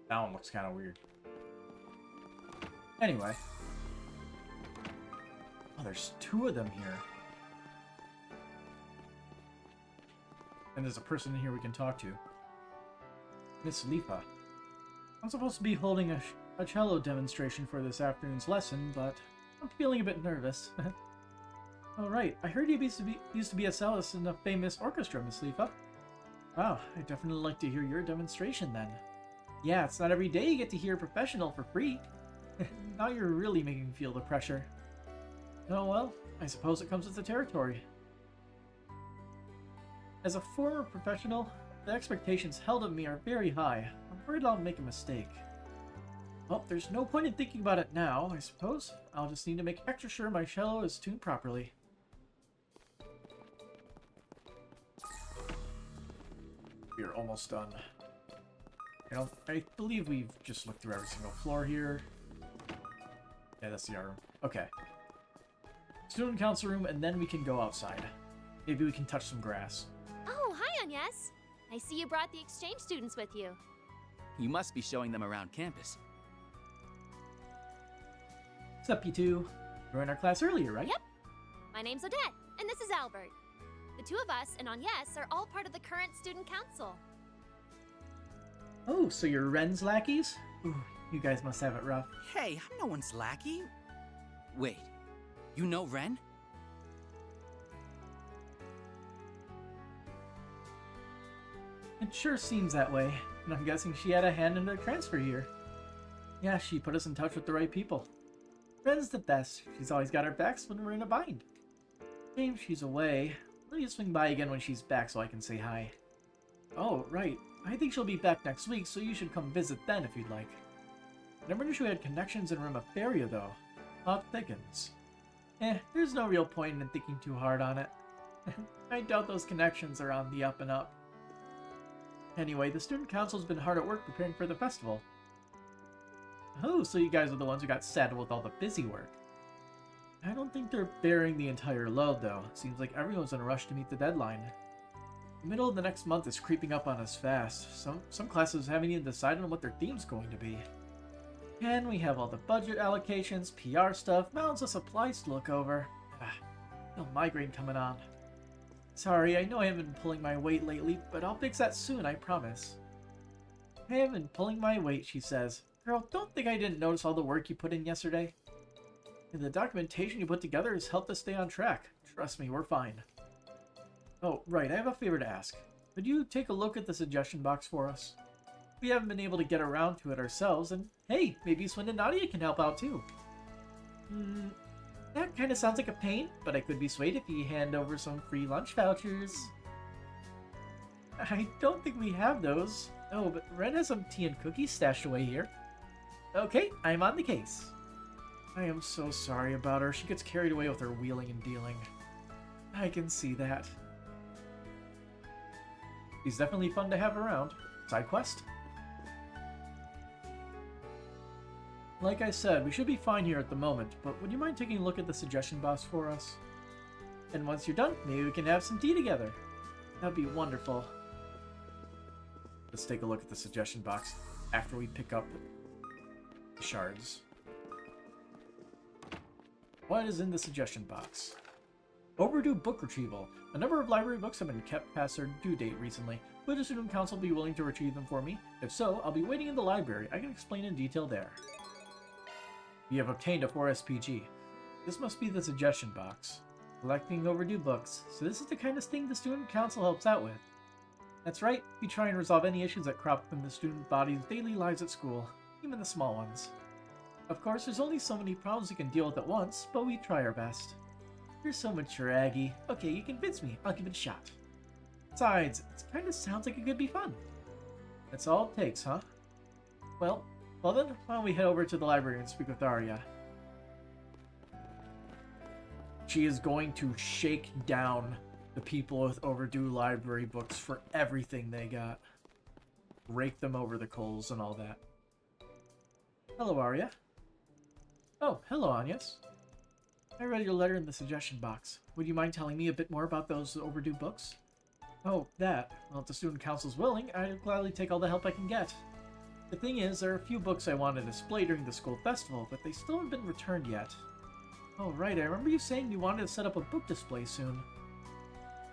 That one looks kind of weird. Anyway. Oh, there's 2 of them here. And there's a person in here we can talk to. Miss Lifa. I'm supposed to be holding a cello demonstration for this afternoon's lesson, but I'm feeling a bit nervous. Oh, right. I heard you used to be a cellist in a famous orchestra, Miss Lifa. Wow, I'd definitely like to hear your demonstration then. Yeah, it's not every day you get to hear a professional for free. Now you're really making me feel the pressure. Oh well, I suppose it comes with the territory. As a former professional, the expectations held of me are very high. I'm worried I'll make a mistake. Well, there's no point in thinking about it now, I suppose. I'll just need to make extra sure my cello is tuned properly. We're almost done. I believe we've just looked through every single floor here. Yeah, that's the art room. Okay. Student council room, and then we can go outside. Maybe we can touch some grass. Oh, hi, Agnes. I see you brought the exchange students with you. You must be showing them around campus. What's up, you two? You were in our class earlier, right? Yep. My name's Odette, and this is Albert. The 2 of us and Agnes are all part of the current student council. Oh, so you're Ren's lackeys? Ooh, you guys must have it rough. Hey, I'm no one's lackey. Wait, you know Ren? It sure seems that way, and I'm guessing she had a hand in the transfer here. Yeah, she put us in touch with the right people. Ren's the best. She's always got our backs when we're in a bind. Shame she's away. Let me swing by again when she's back so I can say hi. Oh, right. I think she'll be back next week, so you should come visit then if you'd like. Never knew she had connections in Remiferia, though. Plot thickens. There's no real point in thinking too hard on it. I doubt those connections are on the up and up. Anyway, the student council's been hard at work preparing for the festival. Oh, so you guys are the ones who got saddled with all the busy work. I don't think they're bearing the entire load, though. It seems like everyone's in a rush to meet the deadline. The middle of the next month is creeping up on us fast. Some classes haven't even decided on what their theme's going to be. And we have all the budget allocations, PR stuff, mounds of supplies to look over. No migraine coming on. Sorry, I know I haven't been pulling my weight lately, but I'll fix that soon, I promise. I haven't been pulling my weight, she says. Girl, don't think I didn't notice all the work you put in yesterday. And the documentation you put together has helped us stay on track. Trust me, we're fine. Oh, right, I have a favor to ask. Could you take a look at the suggestion box for us? We haven't been able to get around to it ourselves, and hey, maybe Swin and Nadia can help out too. That kind of sounds like a pain, but I could be swayed if you hand over some free lunch vouchers. I don't think we have those. Oh, but Ren has some tea and cookies stashed away here. Okay, I'm on the case. I am so sorry about her. She gets carried away with her wheeling and dealing. I can see that. She's definitely fun to have around. Side quest? Like I said, we should be fine here at the moment, but would you mind taking a look at the suggestion box for us? And once you're done, maybe we can have some tea together. That'd be wonderful. Let's take a look at the suggestion box after we pick up the shards. What is in the suggestion box? Overdue book retrieval. A number of library books have been kept past their due date recently. Would the student council be willing to retrieve them for me? If so, I'll be waiting in the library. I can explain in detail there. We have obtained a 4 SPG. This must be the suggestion box. Collecting overdue books. So this is the kind of thing the student council helps out with. That's right, we try and resolve any issues that crop up in the student body's daily lives at school, even the small ones. Of course, there's only so many problems we can deal with at once, but we try our best. You're so mature, Aggie. Okay, you convinced me. I'll give it a shot. Besides, it kind of sounds like it could be fun. That's all it takes, huh? Well then, why don't we head over to the library and speak with Arya. She is going to shake down the people with overdue library books for everything they got. Rake them over the coals and all that. Hello, Arya. Oh, hello, Agnes. I read your letter in the suggestion box. Would you mind telling me a bit more about those overdue books? Oh, that. Well, if the student council's willing, I'd gladly take all the help I can get. The thing is, there are a few books I want to display during the school festival, but they still haven't been returned yet. Oh right, I remember you saying you wanted to set up a book display soon.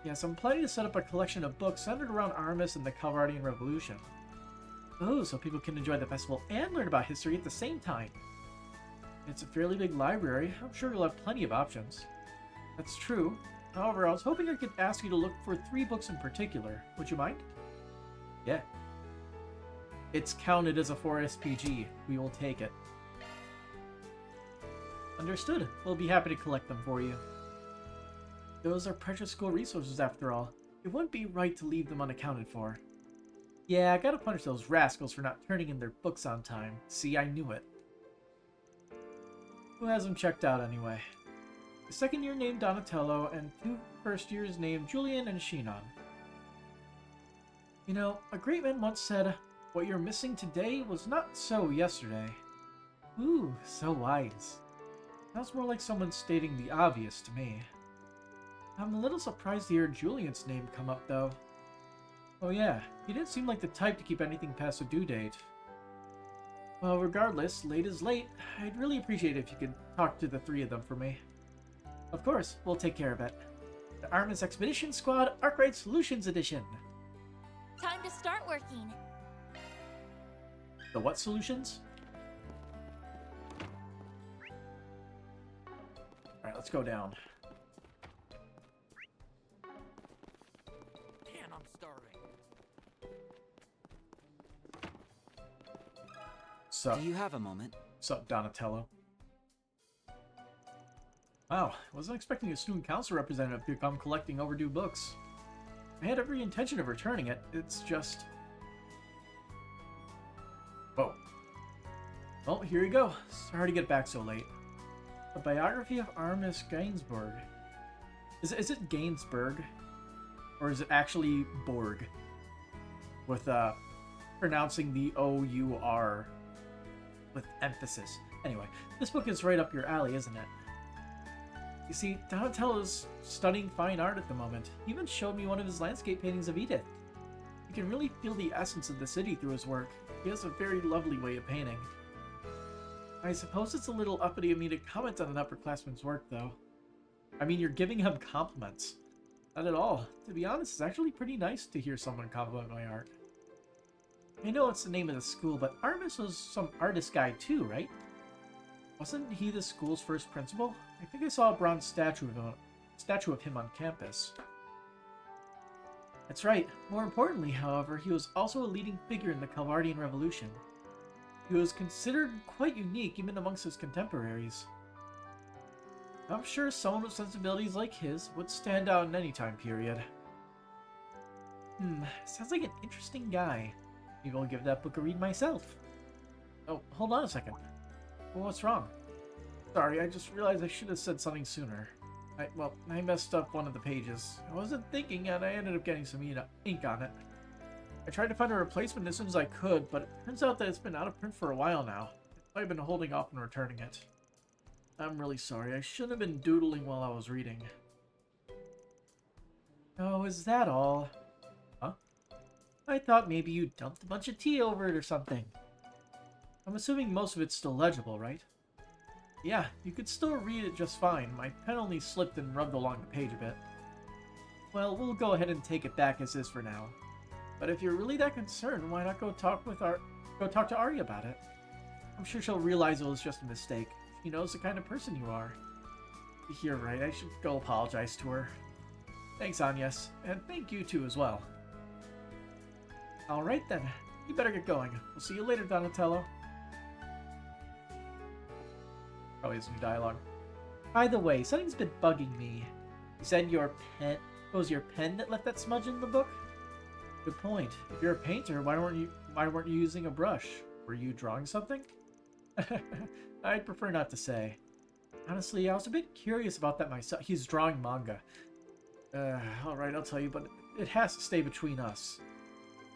Yes, I'm planning to set up a collection of books centered around Aramis and the Calvardian Revolution. Oh, so people can enjoy the festival and learn about history at the same time. It's a fairly big library. I'm sure you'll have plenty of options. That's true. However, I was hoping I could ask you to look for 3 books in particular. Would you mind? Yeah. It's counted as a 4SPG. We will take it. Understood. We'll be happy to collect them for you. Those are precious school resources after all. It wouldn't be right to leave them unaccounted for. Yeah, I gotta punish those rascals for not turning in their books on time. See, I knew it. Who has them checked out anyway? The second year named Donatello, and 2 first years named Julian and Shinon. You know, a great man once said, "What you're missing today was not so yesterday." Ooh, so wise. Sounds more like someone stating the obvious to me. I'm a little surprised to hear Julian's name come up, though. Oh yeah, he didn't seem like the type to keep anything past a due date. Well, regardless, late is late. I'd really appreciate it if you could talk to the 3 of them for me. Of course, we'll take care of it. The Aramis Expedition Squad Arkwright Solutions Edition. Time to start working. The what solutions? Alright, let's go down. Man, I'm starving. Sup? Do you have a moment? Sup, Donatello? Wow, wasn't expecting a student council representative to come collecting overdue books. I had every intention of returning it, it's just... Whoa. Well, here you go. Sorry to get back so late. A biography of Aramis Gainsbourg. Is it Gainsbourg? Or is it actually Borg? With, pronouncing the O-U-R with emphasis. Anyway, this book is right up your alley, isn't it? You see, Donatello's studying fine art at the moment. He even showed me one of his landscape paintings of Edith. You can really feel the essence of the city through his work. He has a very lovely way of painting. I suppose it's a little uppity of me to comment on an upperclassman's work, though. I mean, you're giving him compliments. Not at all. To be honest, it's actually pretty nice to hear someone compliment my art. I know it's the name of the school, but Aramis was some artist guy too, right? Wasn't he the school's first principal? I think I saw a bronze statue of him on campus. That's right. More importantly, however, he was also a leading figure in the Calvardian Revolution. He was considered quite unique even amongst his contemporaries. I'm sure someone with sensibilities like his would stand out in any time period. Sounds like an interesting guy. Maybe I'll give that book a read myself. Oh, hold on a second. Well, what's wrong? Sorry, I just realized I should have said something sooner. I messed up one of the pages. I wasn't thinking and I ended up getting some ink on it. I tried to find a replacement as soon as I could, but it turns out that it's been out of print for a while now. I've been holding off on returning it. I'm really sorry. I shouldn't have been doodling while I was reading. Oh, is that all? Huh? I thought maybe you dumped a bunch of tea over it or something. I'm assuming most of it's still legible, right? Yeah, you could still read it just fine. My pen only slipped and rubbed along the page a bit. Well, we'll go ahead and take it back as is for now. But if you're really that concerned, why not go talk to Ari about it? I'm sure she'll realize it was just a mistake. She knows the kind of person you are. You're right, I should go apologize to her. Thanks, Agnes, and thank you too as well. Alright then, you better get going. We'll see you later, Donatello. Probably some dialogue. By the way, something's been bugging me. You said your pen... It was your pen that left that smudge in the book? Good point. If you're a painter, why weren't you using a brush? Were you drawing something? I'd prefer not to say. Honestly, I was a bit curious about that myself. He's drawing manga. Alright, I'll tell you, but it has to stay between us.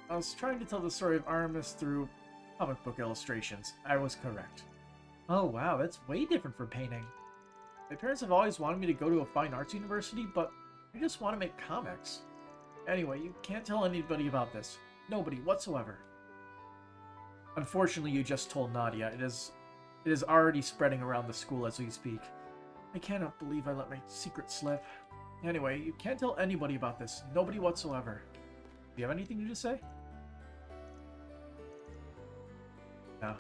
I was trying to tell the story of Aramis through comic book illustrations. I was correct. Oh wow, that's way different from painting. My parents have always wanted me to go to a fine arts university, but I just want to make comics. Anyway, you can't tell anybody about this. Nobody whatsoever. Unfortunately, you just told Nadia. It is already spreading around the school as we speak. I cannot believe I let my secret slip. Anyway, you can't tell anybody about this. Nobody whatsoever. Do you have anything to say? No.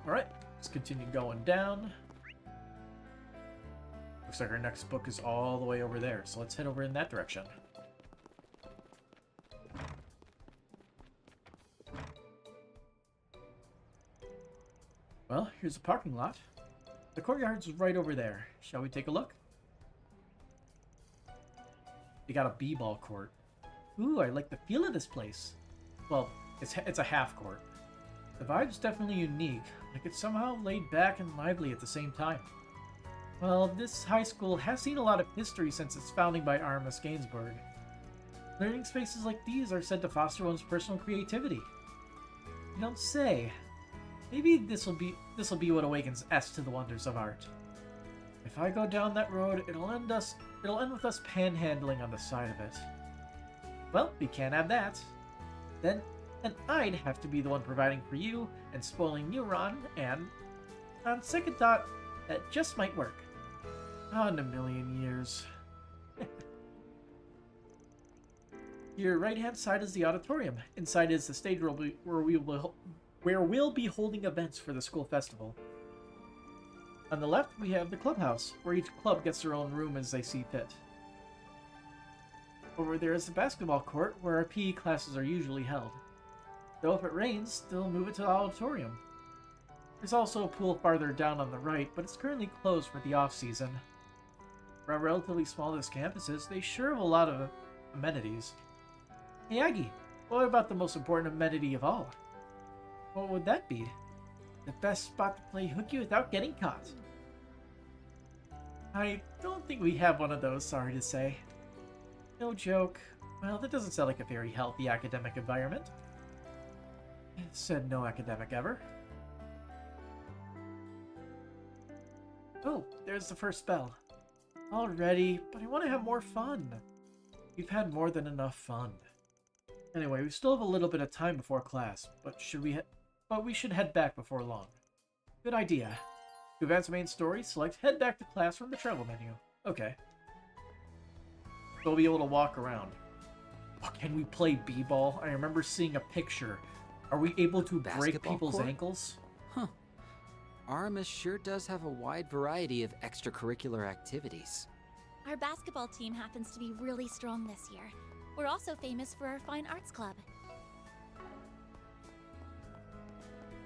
Alright, let's continue going down. Looks like our next book is all the way over there, so let's head over in that direction. Well, here's a parking lot. The courtyard's right over there. Shall we take a look? You got a b-ball court. Ooh, I like the feel of this place. Well, it's a half court. The vibe's definitely unique, like it's somehow laid back and lively at the same time. Well, this high school has seen a lot of history since its founding by Aramis Gainsbourg. Learning spaces like these are said to foster one's personal creativity. You don't say. Maybe this'll be what awakens S to the wonders of art. If I go down that road, it'll end with us panhandling on the side of it. Well, we can't have that. Then I'd have to be the one providing for you and spoiling you, Ron, and on second thought, that just might work. Oh, in a million years. Your right-hand side is the auditorium. Inside is the stage where we'll be holding events for the school festival. On the left, we have the clubhouse, where each club gets their own room as they see fit. Over there is the basketball court, where our PE classes are usually held. Though if it rains, they'll move it to the auditorium. There's also a pool farther down on the right, but it's currently closed for the off-season. For how relatively small this campus is, they sure have a lot of amenities. Hey Aggie, what about the most important amenity of all? What would that be? The best spot to play hooky without getting caught. I don't think we have one of those, sorry to say. No joke. Well, that doesn't sound like a very healthy academic environment. Said no academic ever. Oh, there's the first bell. Already, but I want to have more fun. We've had more than enough fun. Anyway, we still have a little bit of time before class, but we should head back before long. Good idea. To advance the main story, select Head Back to Class from the travel menu. Okay. We'll be able to walk around. Oh, can we play b-ball? I remember seeing a picture. Are we able to break Basketball people's court? ankles? Huh. Aramis sure does have a wide variety of extracurricular activities. Our basketball team happens to be really strong this year. We're also famous for our fine arts club.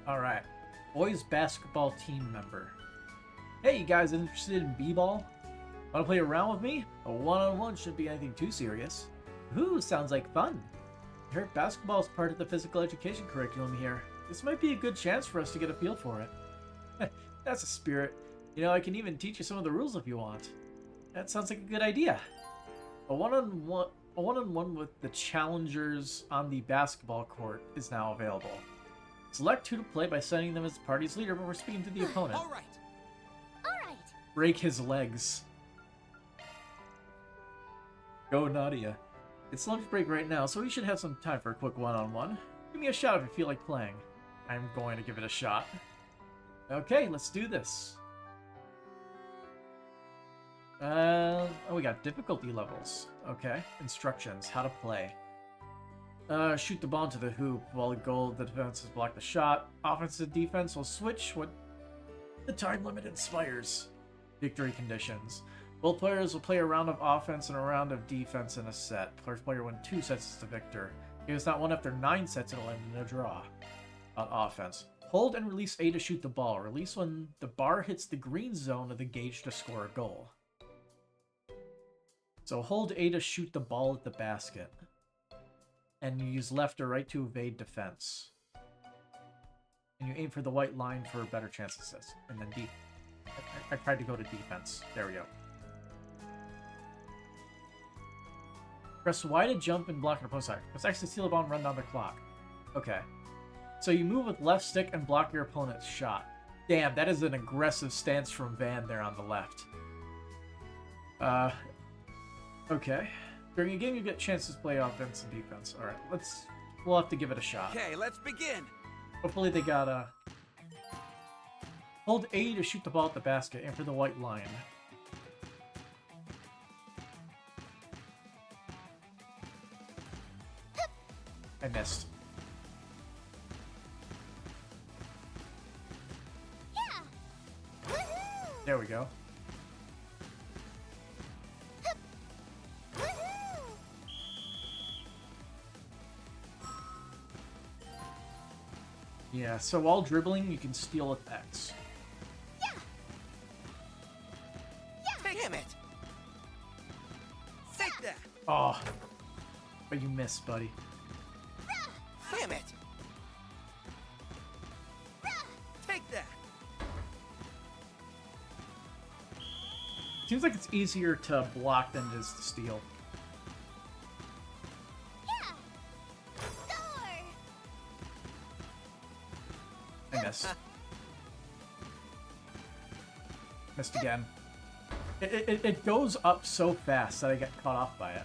Alright. Boys basketball team member. Hey, you guys interested in b-ball? Want to play around with me? A one-on-one shouldn't be anything too serious. Ooh, sounds like fun. I heard basketball is part of the physical education curriculum here. This might be a good chance for us to get a feel for it. That's a spirit. You know, I can even teach you some of the rules if you want. That sounds like a good idea. A one-on-one with the challengers on the basketball court is now available. Select who to play by sending them as the party's leader before speaking to the opponent. All right. Alright. Break his legs. Go Nadia. It's lunch break right now, so we should have some time for a quick one-on-one. Give me a shot if you feel like playing. I'm going to give it a shot. Okay, let's do this. Oh, we got difficulty levels. Okay, instructions, how to play. Shoot the ball into the hoop. While the goal of the defense is block the shot. Offense and defense will switch when the time limit expires. Victory conditions. Both players will play a round of offense and a round of defense in a set. First player win 2 sets is the victor. If it's not won after 9 sets, it'll end in a draw. On offense. Hold and release A to shoot the ball. Release when the bar hits the green zone of the gauge to score a goal. So hold A to shoot the ball at the basket. And you use left or right to evade defense. And you aim for the white line for a better chance of this. And then I tried to go to defense. There we go. Press Y to jump and block an opponent's side. Press X to steal the ball and run down the clock. Okay. So you move with left stick and block your opponent's shot. Damn, that is an aggressive stance from Van there on the left. Okay. During a game, you get chances to play offense and defense. Alright, let's We'll have to give it a shot. Okay, let's begin. Hopefully they got hold A to shoot the ball at the basket and for the white line. I missed. Yeah. Woohoo! There we go. Woohoo! Yeah, so while dribbling, you can steal with X. Yeah. Damn it! Take that. Oh, but you missed, buddy. Damn it! Take that. Seems like it's easier to block than it is to steal. Yeah. Score! I missed. Missed again. It goes up so fast that I get caught off by it.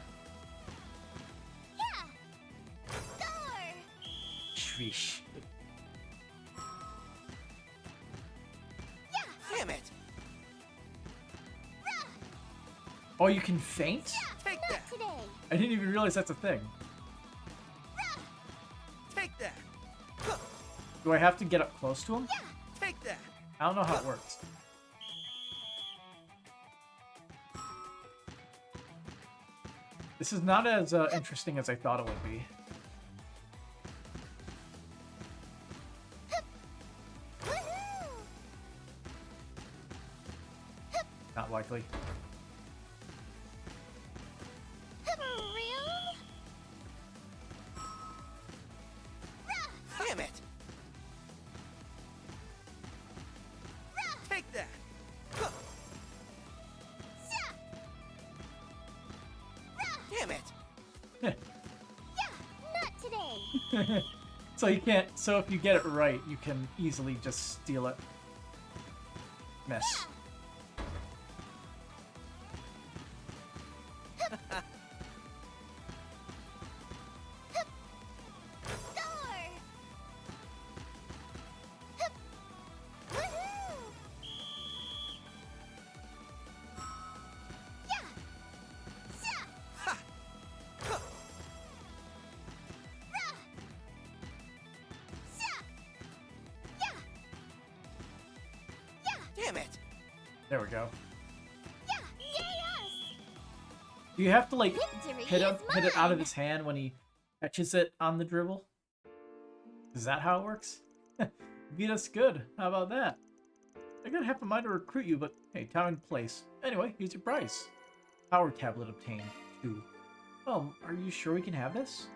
Yeah. Score! Sheesh. Damn it! Oh, you can feint? Take Not that. today. I didn't even realize that's a thing. Take that. Do I have to get up close to him? Take that. I don't know how it works. This is not as interesting as I thought it would be. Woohoo! Not likely. For real? Damn it! Take that. Damn it! Yeah, not today. So you can't. So if you get it right, you can easily just steal it. Miss. Score! Woohoo! Yeah. Yeah. Damn it! There we go. Yeah. Yay us! Do you have to like Victory hit is it out of mine! his hand when he catches it on the dribble? Is that how it works? Beat us good. How about that? I got half a mind to recruit you, but hey, time and place. Anyway, here's your prize. Power tablet obtained. 2. Oh, are you sure we can have this?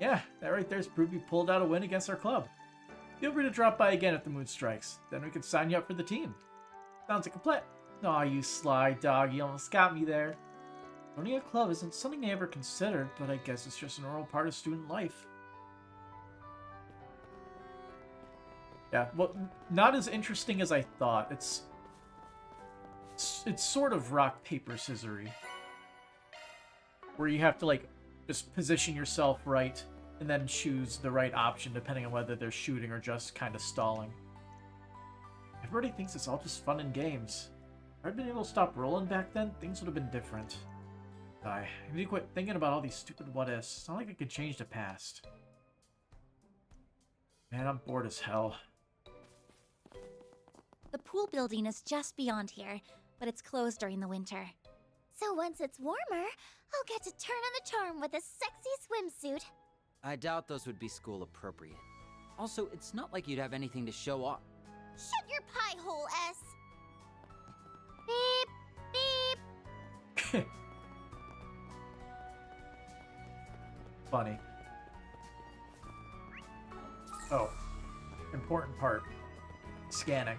Yeah, that right there's proof you pulled out a win against our club. Feel free to drop by again if the mood strikes. Then we can sign you up for the team. Sounds like a plan. Aw, you sly dog, you almost got me there. Owning a club isn't something I ever considered, but I guess it's just a normal part of student life. Yeah, well, not as interesting as I thought. It's sort of rock, paper, scissory. Where you have to, like, just position yourself right, and then choose the right option depending on whether they're shooting or just kind of stalling. Everybody thinks it's all just fun and games. If I'd been able to stop rolling back then, things would have been different. I need to quit thinking about all these stupid what-ifs. It's not like I could change the past. Man, I'm bored as hell. The pool building is just beyond here, but it's closed during the winter. So once it's warmer, I'll get to turn on the charm with a sexy swimsuit. I doubt those would be school appropriate. Also, it's not like you'd have anything to show off. Shut your pie hole, S. Beep, beep. Funny. Oh. Important part. Scanning.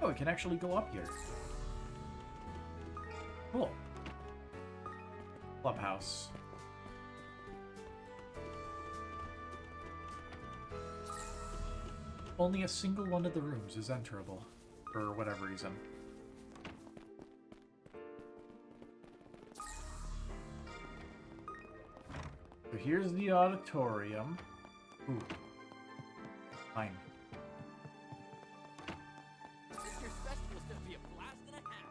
Oh, it can actually go up here. Cool. Clubhouse. Only a single one of the rooms is enterable, for whatever reason. So here's the auditorium. Ooh. Fine. This year's festival's gonna be a blast and a half.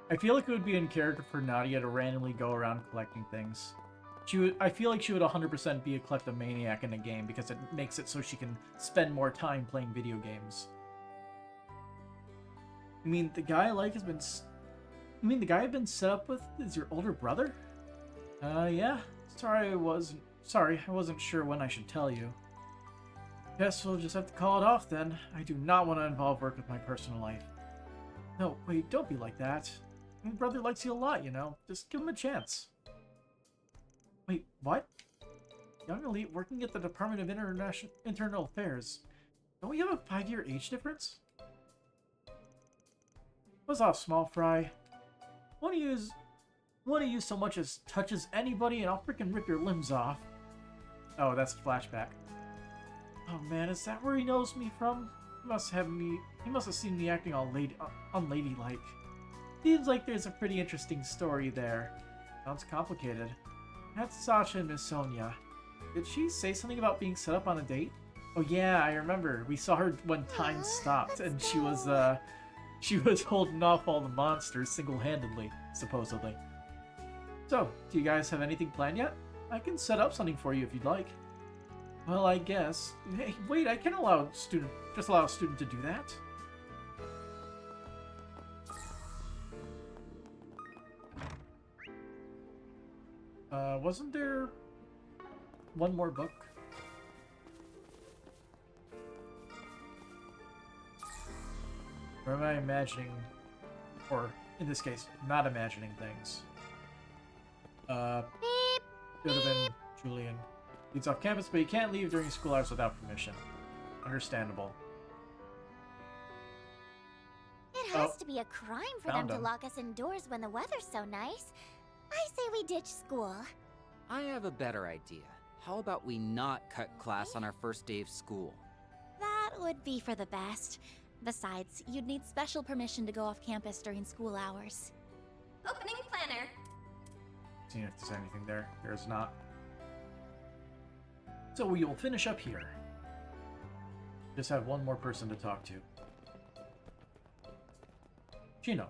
I feel like it would be in character for Nadia to randomly go around collecting things. I feel like she would 100% be a kleptomaniac in a game because it makes it so she can spend more time playing video games. You mean the guy has been... You mean the guy I've been set up with is your older brother? Yeah. Sorry, I wasn't sure when I should tell you. Guess we'll just have to call it off then. I do not want to involve work with my personal life. No, wait, don't be like that. My brother likes you a lot, you know. Just give him a chance. Wait, what? Young elite working at the Department of Internal Affairs. Don't we have a 5-year age difference? What's off, small fry? One of you so much as touches anybody and I'll freaking rip your limbs off. Oh, that's a flashback. Oh man, is that where he knows me from? He must have seen me acting all unladylike. Seems like there's a pretty interesting story there. Sounds complicated. That's Sasha and Miss Sonia. Did she say something about being set up on a date? Oh yeah, I remember. We saw her when time stopped and she was holding off all the monsters single-handedly, supposedly. So, do you guys have anything planned yet? I can set up something for you if you'd like. Well, I guess. Hey, wait, I can't allow a student to do that. Wasn't there one more book? Or am I imagining, or in this case, not imagining things? Could have been Julian. He's off campus, but he can't leave during school hours without permission. Understandable. It has to be a crime for them to lock us indoors when the weather's so nice. I say we ditch school. I have a better idea. How about we not cut class on our first day of school? That would be for the best. Besides, you'd need special permission to go off campus during school hours. Opening planner. Seeing if there's anything there. There's not. So we will finish up here. Just have one more person to talk to. Chino.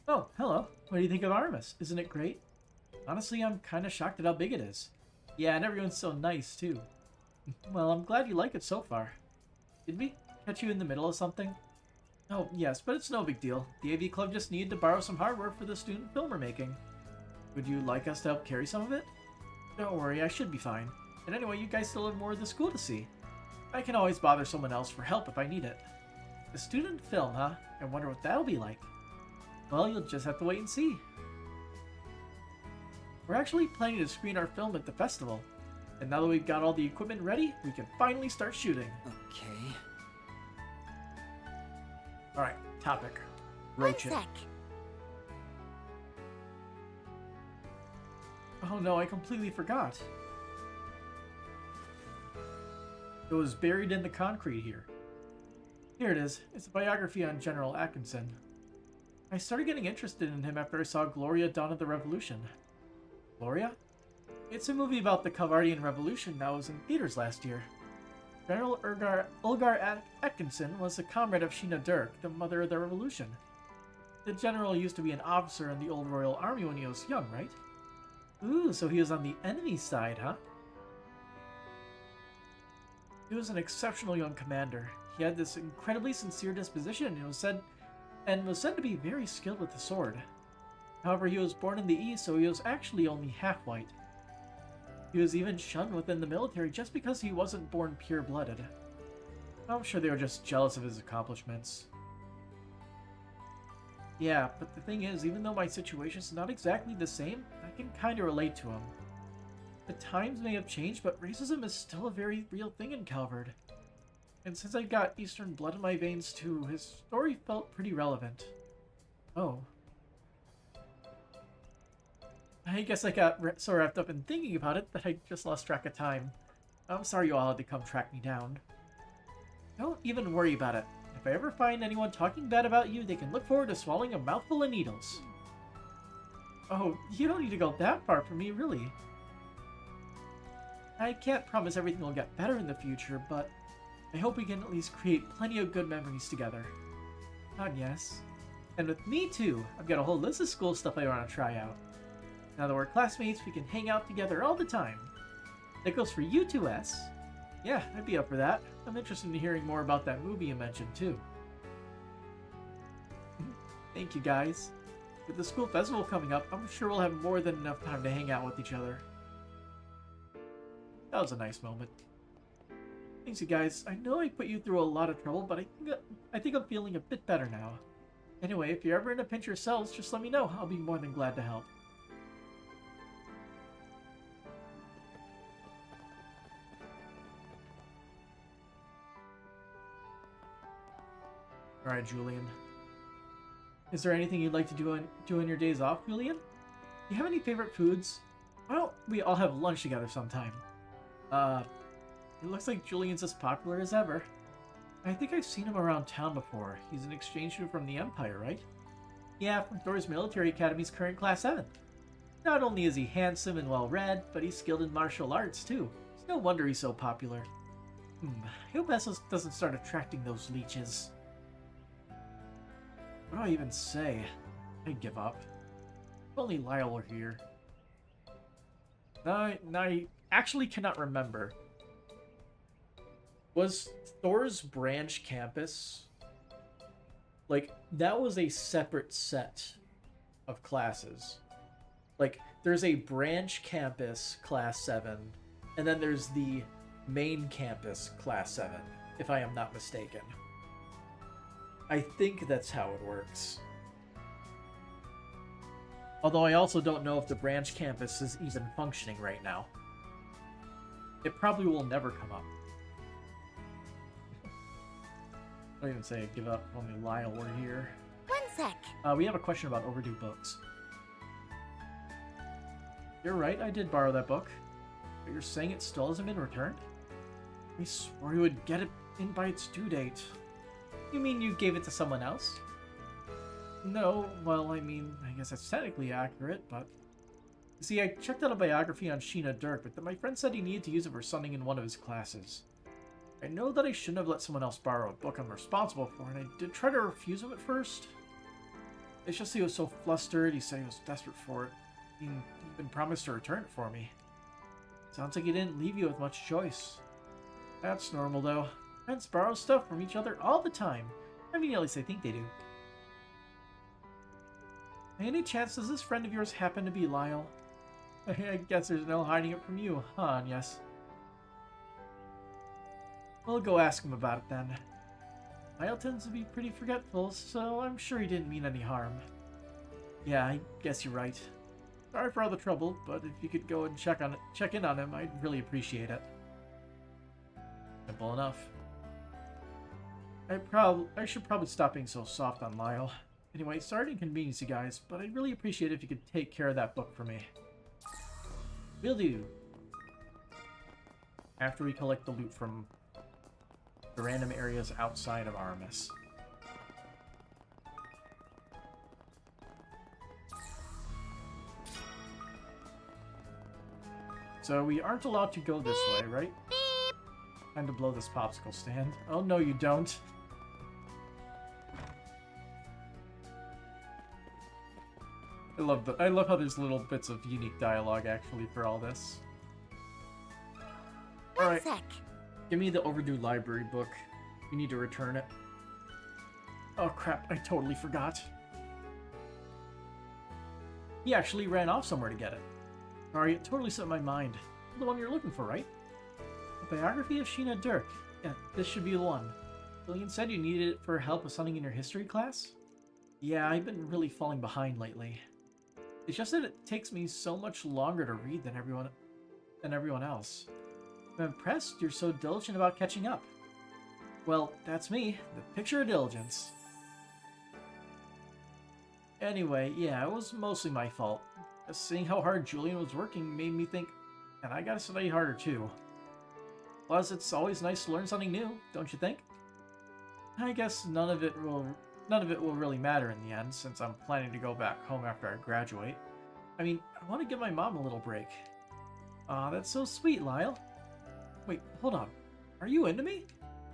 Oh, hello. What do you think of Aramis? Isn't it great? Honestly, I'm kind of shocked at how big it is. Yeah, and everyone's so nice, too. Well, I'm glad you like it so far. Did we catch you in the middle of something? Oh, yes, but it's no big deal. The AV Club just needed to borrow some hardware for the student film we're making. Would you like us to help carry some of it? Don't worry, I should be fine. And anyway, you guys still have more of the school to see. I can always bother someone else for help if I need it. A student film, huh? I wonder what that'll be like. Well, you'll just have to wait and see. We're actually planning to screen our film at the festival. And now that we've got all the equipment ready, we can finally start shooting. Okay. Alright, topic. Roach it. One sec. Oh no, I completely forgot. It was buried in the concrete here. Here it is. It's a biography on General Atkinson. I started getting interested in him after I saw Gloria Dawn of the Revolution. Gloria? It's a movie about the Calvardian Revolution that was in theaters last year. General Ulgar Atkinson was a comrade of Sheena Dirk, the mother of the revolution. The general used to be an officer in the old Royal Army when he was young, right? Ooh, so he was on the enemy side, huh? He was an exceptional young commander. He had this incredibly sincere disposition and was said to be very skilled with the sword. However, he was born in the East, so he was actually only half white. He was even shunned within the military just because he wasn't born pure-blooded. I'm sure they were just jealous of his accomplishments. Yeah, but the thing is, even though my situation's not exactly the same, I can kinda relate to him. The times may have changed, but racism is still a very real thing in Calvard. And since I've got Eastern blood in my veins too, his story felt pretty relevant. Oh. I guess I got so wrapped up in thinking about it that I just lost track of time. I'm sorry you all had to come track me down. Don't even worry about it. If I ever find anyone talking bad about you, they can look forward to swallowing a mouthful of needles. Oh, you don't need to go that far for me, really. I can't promise everything will get better in the future, but I hope we can at least create plenty of good memories together. God, yes. And with me too, I've got a whole list of school stuff I want to try out. Now that we're classmates, we can hang out together all the time. That goes for you too, S. Yeah, I'd be up for that. I'm interested in hearing more about that movie you mentioned too. Thank you guys. With the school festival coming up, I'm sure we'll have more than enough time to hang out with each other. That was a nice moment. Thanks you guys. I know I put you through a lot of trouble, but I think I'm feeling a bit better now. Anyway, if you're ever in a pinch yourselves, just let me know. I'll be more than glad to help. Alright, Julian. Is there anything you'd like to do on your days off, Julian? Do you have any favorite foods? Why don't we all have lunch together sometime? It looks like Julian's as popular as ever. I think I've seen him around town before. He's an exchange student from the Empire, right? Yeah, from Thor's Military Academy's current Class 7. Not only is he handsome and well-read, but he's skilled in martial arts, too. It's no wonder he's so popular. I hope Essos doesn't start attracting those leeches. What do I even say? I give up. If only Lyle were here. I actually cannot remember. Was Thor's branch campus... like, that was a separate set of classes. Like, there's a branch campus, Class 7, and then there's the main campus, Class 7, if I am not mistaken. I think that's how it works. Although I also don't know if the branch campus is even functioning right now. It probably will never come up. I don't even say I give up, only Lyle were here. One sec. We have a question about overdue books. You're right, I did borrow that book. But you're saying it still hasn't been returned? I swore you would get it in by its due date. You mean you gave it to someone else? No, well, I mean, I guess that's technically accurate, but... You see, I checked out a biography on Sheena Dirk, but then my friend said he needed to use it for something in one of his classes. I know that I shouldn't have let someone else borrow a book I'm responsible for, and I did try to refuse him at first. It's just he was so flustered, he said he was desperate for it. He even promised to return it for me. Sounds like he didn't leave you with much choice. That's normal, though. Friends borrow stuff from each other all the time. I mean, at least I think they do. Any chance does this friend of yours happen to be Lyle? I guess there's no hiding it from you, huh, yes? We'll go ask him about it then. Lyle tends to be pretty forgetful, so I'm sure he didn't mean any harm. Yeah, I guess you're right. Sorry for all the trouble, but if you could go and check in on him, I'd really appreciate it. Simple enough. I should probably stop being so soft on Lyle. Anyway, sorry to inconvenience you guys, but I'd really appreciate it if you could take care of that book for me. Will do. After we collect the loot from the random areas outside of Aramis. So we aren't allowed to go this way, right? Time to blow this popsicle stand. Oh no, you don't. I love how there's little bits of unique dialogue actually for all this. Alright. Give me the overdue library book. You need to return it. Oh crap, I totally forgot. He actually ran off somewhere to get it. Sorry, it totally slipped my mind. The one you're looking for, right? A biography of Sheena Dirk. Yeah, this should be the one. Lillian said you needed it for help with something in your history class? Yeah, I've been really falling behind lately. It's just that it takes me so much longer to read than everyone else. I'm impressed you're so diligent about catching up. Well, that's me, the picture of diligence. Anyway, yeah, it was mostly my fault. Just seeing how hard Julian was working made me think, and I gotta study harder too. Plus, it's always nice to learn something new, don't you think? I guess none of it will really matter in the end, since I'm planning to go back home after I graduate. I mean, I want to give my mom a little break. Aw, that's so sweet, Lyle. Wait, hold on. Are you into me?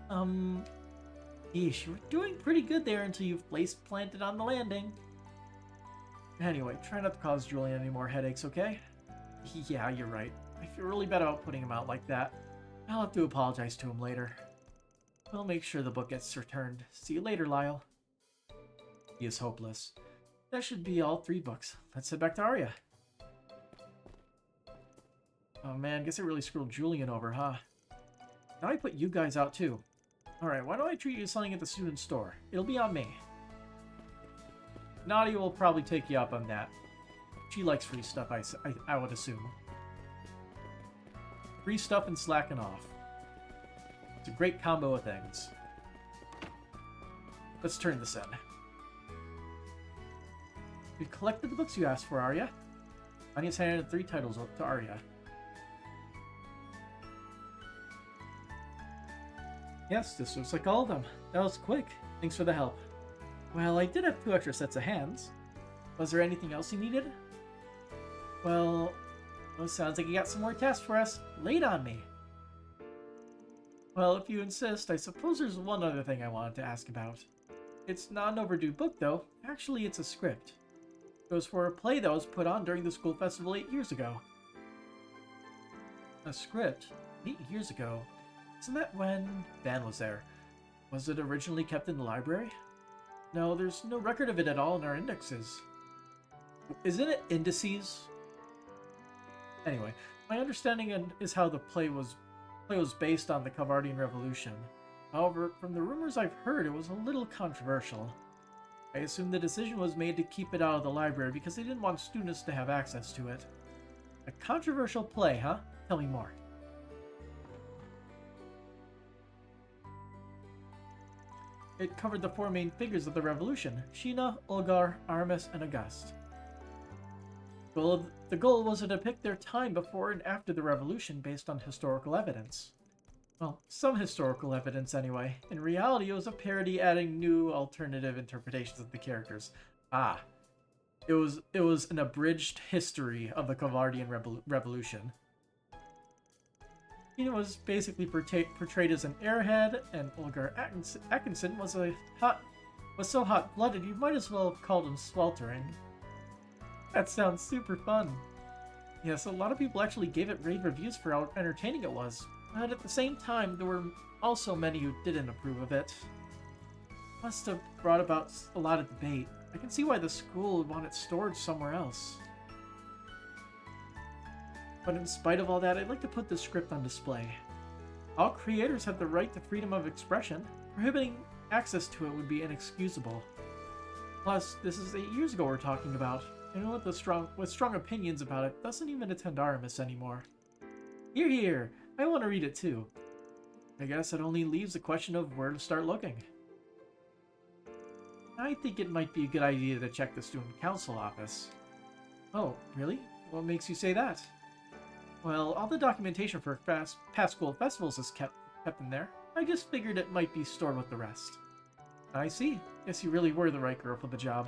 Yeesh, you were doing pretty good there until you've planted on the landing. Anyway, try not to cause Julian any more headaches, okay? Yeah, you're right. I feel really bad about putting him out like that. I'll have to apologize to him later. We'll make sure the book gets returned. See you later, Lyle. He is hopeless. That should be all 3 books. Let's head back to Aria. Oh man, guess I really screwed Julian over, huh? Now I put you guys out too. Alright, why don't I treat you to something at the student store? It'll be on me. Nadia will probably take you up on that. She likes free stuff, I would assume. Free stuff and slacking off. It's a great combo of things. Let's turn this in. You collected the books you asked for, Arya. Anya's handed 3 titles to Arya. Yes, this looks like all of them. That was quick. Thanks for the help. Well, I did have 2 extra sets of hands. Was there anything else you needed? Well, sounds like you got some more tasks for us. Lay it on me. Well, if you insist, I suppose there's one other thing I wanted to ask about. It's not an overdue book, though. Actually, it's a script. It was for a play that was put on during the school festival 8 years ago. A script? 8 years ago? Isn't that when Van was there? Was it originally kept in the library? No, there's no record of it at all in our indexes. Isn't it indices? Anyway, my understanding is how the play was based on the Kavardian Revolution. However, from the rumors I've heard, it was a little controversial. I assume the decision was made to keep it out of the library because they didn't want students to have access to it. A controversial play, huh? Tell me more. It covered the 4 main figures of the revolution: Sheena, Olgar, Aramis, and August. The goal was to depict their time before and after the revolution based on historical evidence. Well, some historical evidence anyway. In reality, it was a parody adding new alternative interpretations of the characters. Ah. It was an abridged history of the Kavardian Revolution. He was basically portrayed as an airhead, and Olgar Atkinson was so hot-blooded you might as well have called him sweltering. That sounds super fun. Yes, a lot of people actually gave it rave reviews for how entertaining it was, but at the same time, there were also many who didn't approve of it. Must have brought about a lot of debate. I can see why the school would want it stored somewhere else. But in spite of all that, I'd like to put this script on display. All creators have the right to freedom of expression. Prohibiting access to it would be inexcusable. Plus, this is 8 years ago we're talking about. Anyone with strong opinions about it doesn't even attend Aramis anymore. Hear, hear! I want to read it too. I guess it only leaves the question of where to start looking. I think it might be a good idea to check the student council office. Oh, really? What makes you say that? Well, all the documentation for past school festivals is kept in there. I just figured it might be stored with the rest. I see. Guess you really were the right girl for the job.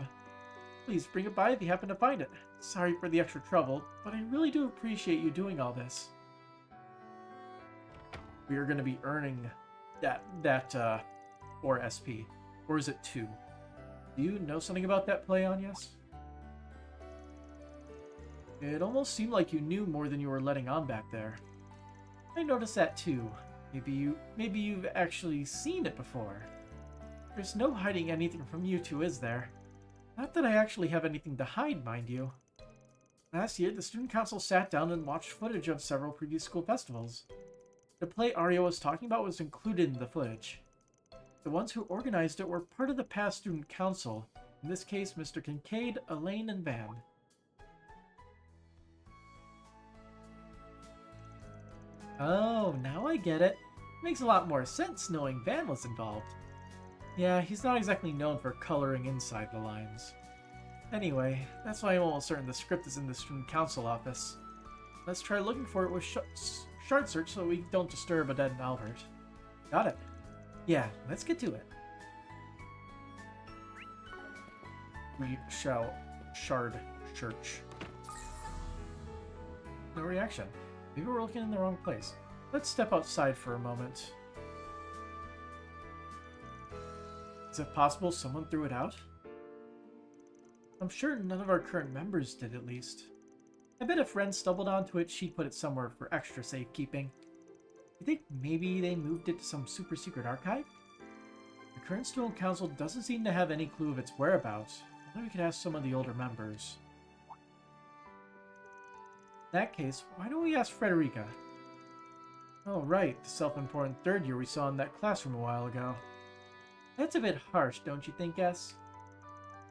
Please bring it by if you happen to find it. Sorry for the extra trouble, but I really do appreciate you doing all this. We are going to be earning that 4 SP. Or is it 2? Do you know something about that play, Agnes? It almost seemed like you knew more than you were letting on back there. I noticed that too. Maybe you've actually seen it before. There's no hiding anything from you two, is there? Not that I actually have anything to hide, mind you. Last year, the student council sat down and watched footage of several previous school festivals. The play Arya was talking about was included in the footage. The ones who organized it were part of the past student council, in this case Mr. Kincaid, Elaine, and Van. Oh, now I get it. Makes a lot more sense knowing Van was involved. Yeah, he's not exactly known for coloring inside the lines. Anyway, that's why I'm almost certain the script is in the student council office. Let's try looking for it with shard search so we don't disturb Adette and Albert. Got it. Yeah, let's get to it. Shard Church. No reaction. Maybe we're looking in the wrong place. Let's step outside for a moment. Is it possible someone threw it out? I'm sure none of our current members did, at least. I bet if Ren stumbled onto it, she'd put it somewhere for extra safekeeping. You think maybe they moved it to some super secret archive? The current student council doesn't seem to have any clue of its whereabouts. Maybe we could ask some of the older members. In that case, why don't we ask Frederica? Oh right, the self-important third year we saw in that classroom a while ago. That's a bit harsh, don't you think, S?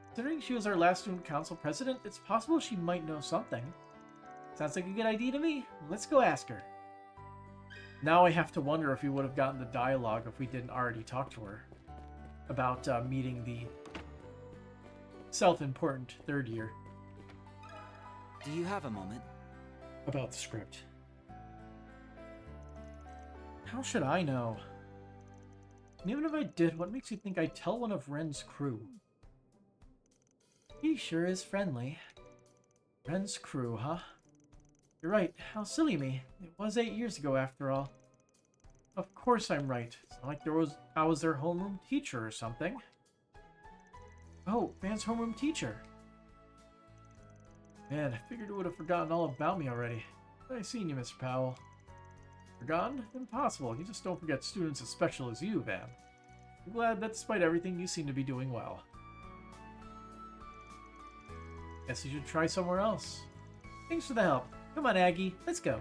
Considering she was our last student council president, it's possible she might know something. Sounds like a good idea to me. Let's go ask her. Now I have to wonder if we would have gotten the dialogue if we didn't already talk to her. About meeting the self-important third year. Do you have a moment? About the script. How should I know? And even if I did, what makes you think I'd tell one of Ren's crew? He sure is friendly. Ren's crew, huh? You're right, how silly me. It was 8 years ago after all. Of course I'm right. It's not like I was their homeroom teacher or something. Oh, Van's homeroom teacher. Man, I figured you would have forgotten all about me already. I seen you, Mr. Powell. Forgotten? Impossible. You just don't forget students as special as you, Van. I'm glad that despite everything, you seem to be doing well. Guess you should try somewhere else. Thanks for the help. Come on, Aggie. Let's go.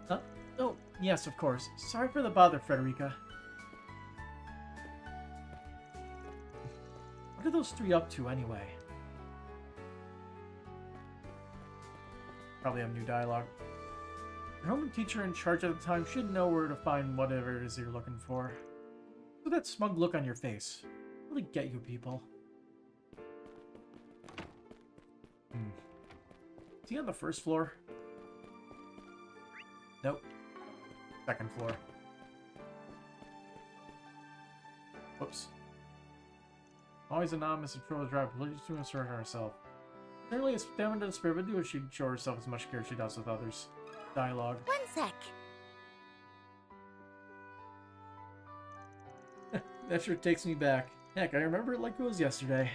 Huh? Oh, yes, of course. Sorry for the bother, Frederica. What are those three up to, anyway? Probably have new dialogue. Your homeroom teacher in charge at the time should know where to find whatever it is you're looking for. Look at that smug look on your face. Really get you people. Is he on the first floor? Nope. Second floor. Whoops. Always anonymous and troll drive, religious to assert herself. Apparently a stamina to spare, but do she'd show herself as much care as she does with others. Dialogue. 1 sec. That sure takes me back. Heck, I remember it like it was yesterday.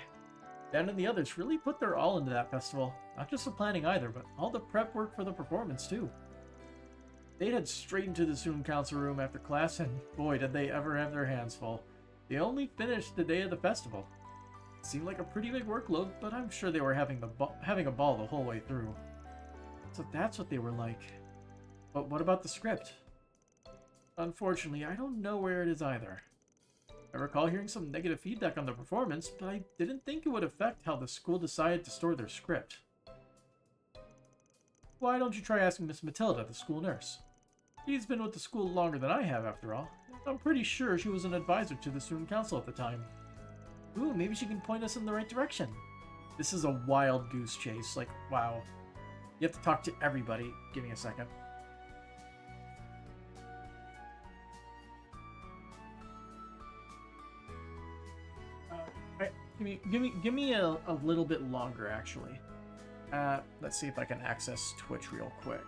Dan and the others really put their all into that festival. Not just the planning either, but all the prep work for the performance too. They'd head straight into the student council room after class, and boy did they ever have their hands full. They only finished the day of the festival. It seemed like a pretty big workload, but I'm sure they were having a ball the whole way through. So that's what they were like. But what about the script? Unfortunately, I don't know where it is either. I recall hearing some negative feedback on the performance, but I didn't think it would affect how the school decided to store their script. Why don't you try asking Miss Matilda, the school nurse? She's been with the school longer than I have, after all. I'm pretty sure she was an advisor to the student council at the time. Ooh, maybe she can point us in the right direction. This is a wild goose chase, like, wow. You have to talk to everybody. Give me a second. Give me a little bit longer, actually. Let's see if I can access Twitch real quick.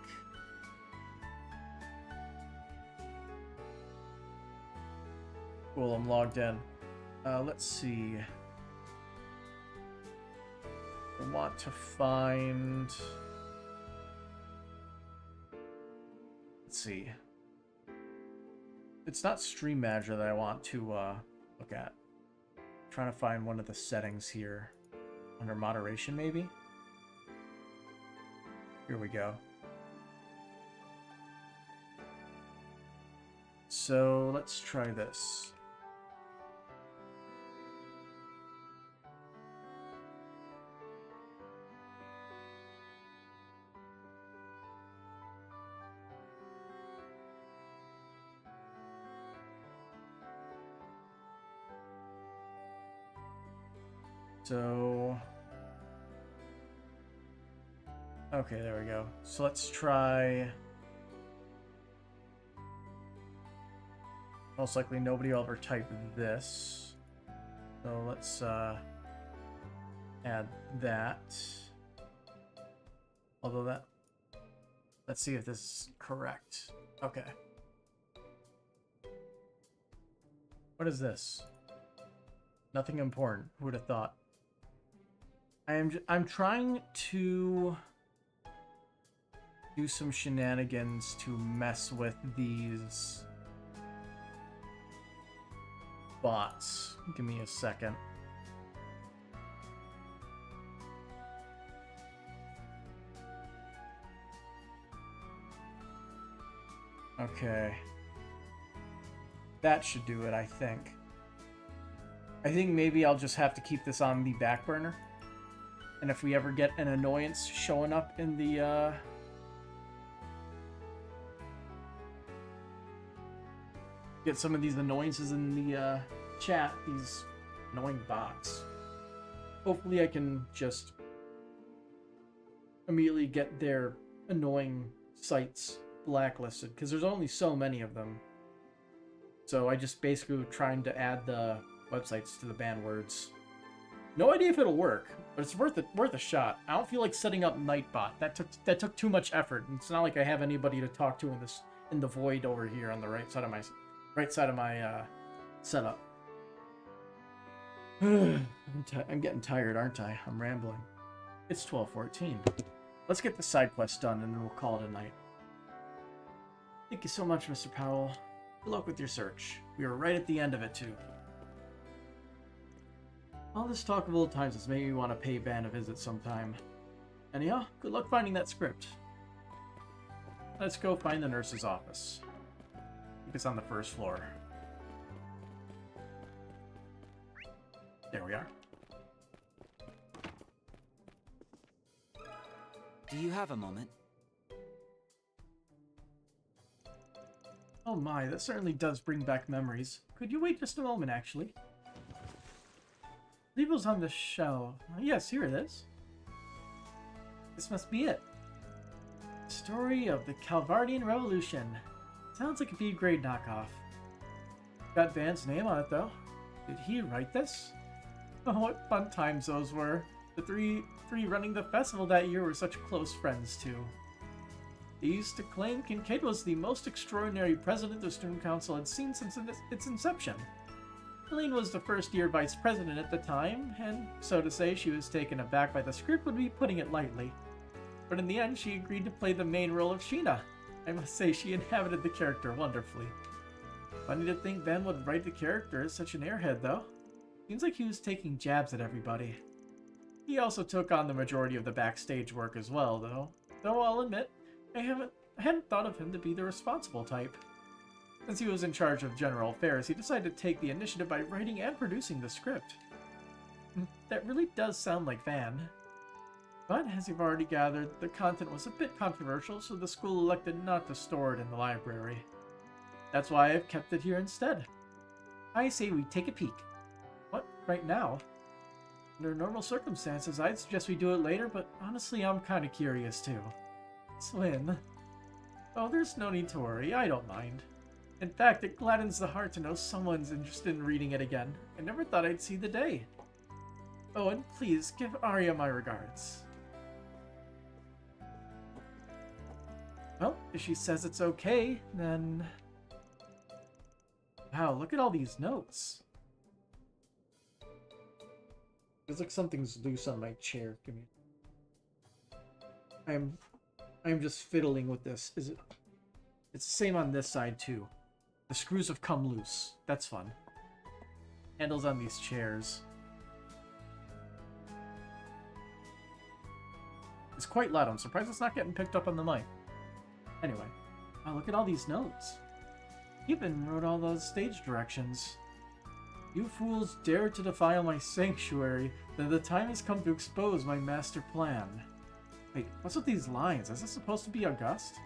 Cool, I'm logged in. Let's see. I want to find... Let's see. It's not Stream Manager that I want to look at. Trying to find one of the settings here. Under moderation, maybe? Here we go. So let's try this. So, okay, there we go. So let's try, most likely nobody will ever type this. So let's Add that. Although that... Let's see if this is correct. Okay. What is this? Nothing important. Who would have thought? I'm trying to do some shenanigans to mess with these bots. Give me a second. Okay. That should do it, I think. I think maybe I'll just have to keep this on the back burner. And if we ever get an annoyance showing up in the, get some of these annoyances in the, chat, these annoying bots. Hopefully I can just immediately get their annoying sites blacklisted, because there's only so many of them. So I just basically trying to add the websites to the banned words. No idea if it'll work, but it's worth a shot. I don't feel like setting up Nightbot. That took too much effort. And it's not like I have anybody to talk to in the void over here on the right side of my setup. I'm getting tired, aren't I? I'm rambling. It's 12:14. Let's get the side quest done and then we'll call it a night. Thank you so much, Mr. Powell. Good luck with your search. We are right at the end of it, too. All this talk of old times has made me want to pay Van a visit sometime. Anyhow, good luck finding that script. Let's go find the nurse's office. I think it's on the first floor. There we are. Do you have a moment? Oh my, that certainly does bring back memories. Could you wait just a moment, actually? I believe it was on the shelf. Yes, here it is. This must be it. Story of the Calvardian Revolution. Sounds like a B-grade knockoff. Got Van's name on it, though. Did he write this? Oh, what fun times those were. The three running the festival that year were such close friends, too. They used to claim Kincaid was the most extraordinary president the student council had seen since its inception. Helene was the first-year vice president at the time, and so to say she was taken aback by the script would be putting it lightly. But in the end, she agreed to play the main role of Sheena. I must say she inhabited the character wonderfully. Funny to think Ben would write the character as such an airhead, though. Seems like he was taking jabs at everybody. He also took on the majority of the backstage work as well, though I'll admit, I hadn't thought of him to be the responsible type. Since he was in charge of general affairs, he decided to take the initiative by writing and producing the script. That really does sound like Van. But, as you've already gathered, the content was a bit controversial, so the school elected not to store it in the library. That's why I've kept it here instead. I say we take a peek. What? Right now? Under normal circumstances, I'd suggest we do it later, but honestly, I'm kinda curious too. Swin. Oh, there's no need to worry, I don't mind. In fact, it gladdens the heart to know someone's interested in reading it again. I never thought I'd see the day. Oh, and please, give Arya my regards. Well, if she says it's okay, then... Wow, look at all these notes. Feels like something's loose on my chair. Give me... I'm just fiddling with this. Is it... It's the same on this side, too. The screws have come loose. That's fun. Handles on these chairs. It's quite loud. I'm surprised it's not getting picked up on the mic. Anyway. Wow, look at all these notes. You even wrote all those stage directions. You fools dare to defile my sanctuary, then the time has come to expose my master plan. Wait, what's with these lines? Is this supposed to be August?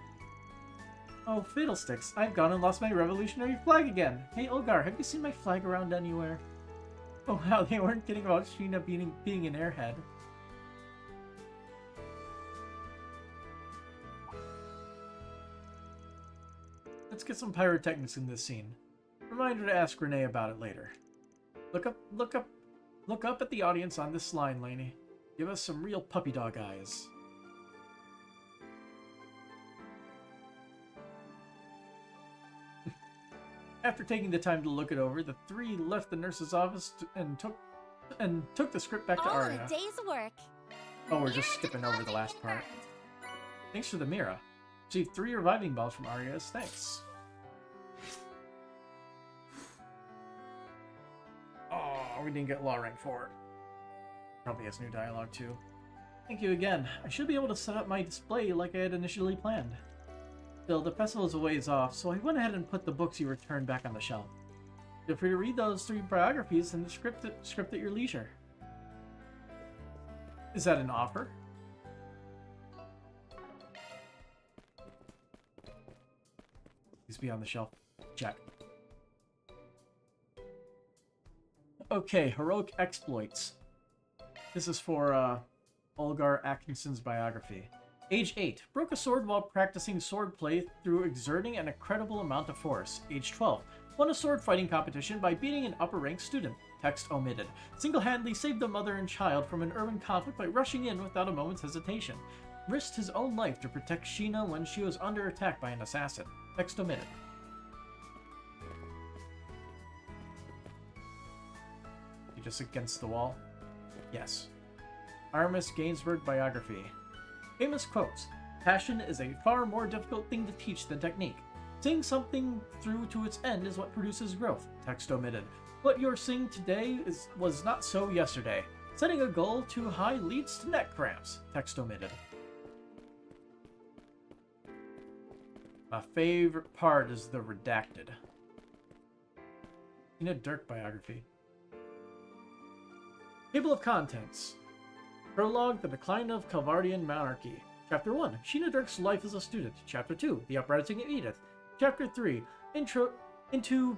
Oh, fiddlesticks. I've gone and lost my revolutionary flag again. Hey, Olgar, have you seen my flag around anywhere? Oh wow, they weren't kidding about Sheena being an airhead. Let's get some pyrotechnics in this scene. Reminder to ask Renee about it later. Look up at the audience on this line, Lainey. Give us some real puppy dog eyes. After taking the time to look it over, the three left the nurse's office and took the script back to All in Arya. a day's work. Oh, we're just skipping over the last part. Thanks for the Mira. Received 3 reviving balls from Arya as thanks. Oh, we didn't get law rank for it. Probably has new dialogue too. Thank you again. I should be able to set up my display like I had initially planned. Still, the festival's a ways off, so I went ahead and put the books you returned back on the shelf. Feel free to read those 3 biographies and the script at your leisure. Is that an offer? Please be on the shelf. Check. Okay, heroic exploits. This is for Olgar Atkinson's biography. Age 8. Broke a sword while practicing swordplay through exerting an incredible amount of force. Age 12. Won a sword fighting competition by beating an upper-ranked student. Text omitted. Single-handedly saved a mother and child from an urban conflict by rushing in without a moment's hesitation. Risked his own life to protect Sheena when she was under attack by an assassin. Text omitted. You just against the wall? Yes. Aramis Gainsbourg biography. Famous quotes. Passion is a far more difficult thing to teach than technique. Seeing something through to its end is what produces growth. Text omitted. What you're seeing today was not so yesterday. Setting a goal too high leads to neck cramps. Text omitted. My favorite part is the redacted. In a Dirk biography. Table of Contents. Prologue, The Decline of Calvardian Monarchy. Chapter 1, Sheena Dirk's Life as a Student. Chapter 2, The Uprising of Edith. Chapter 3, Intro into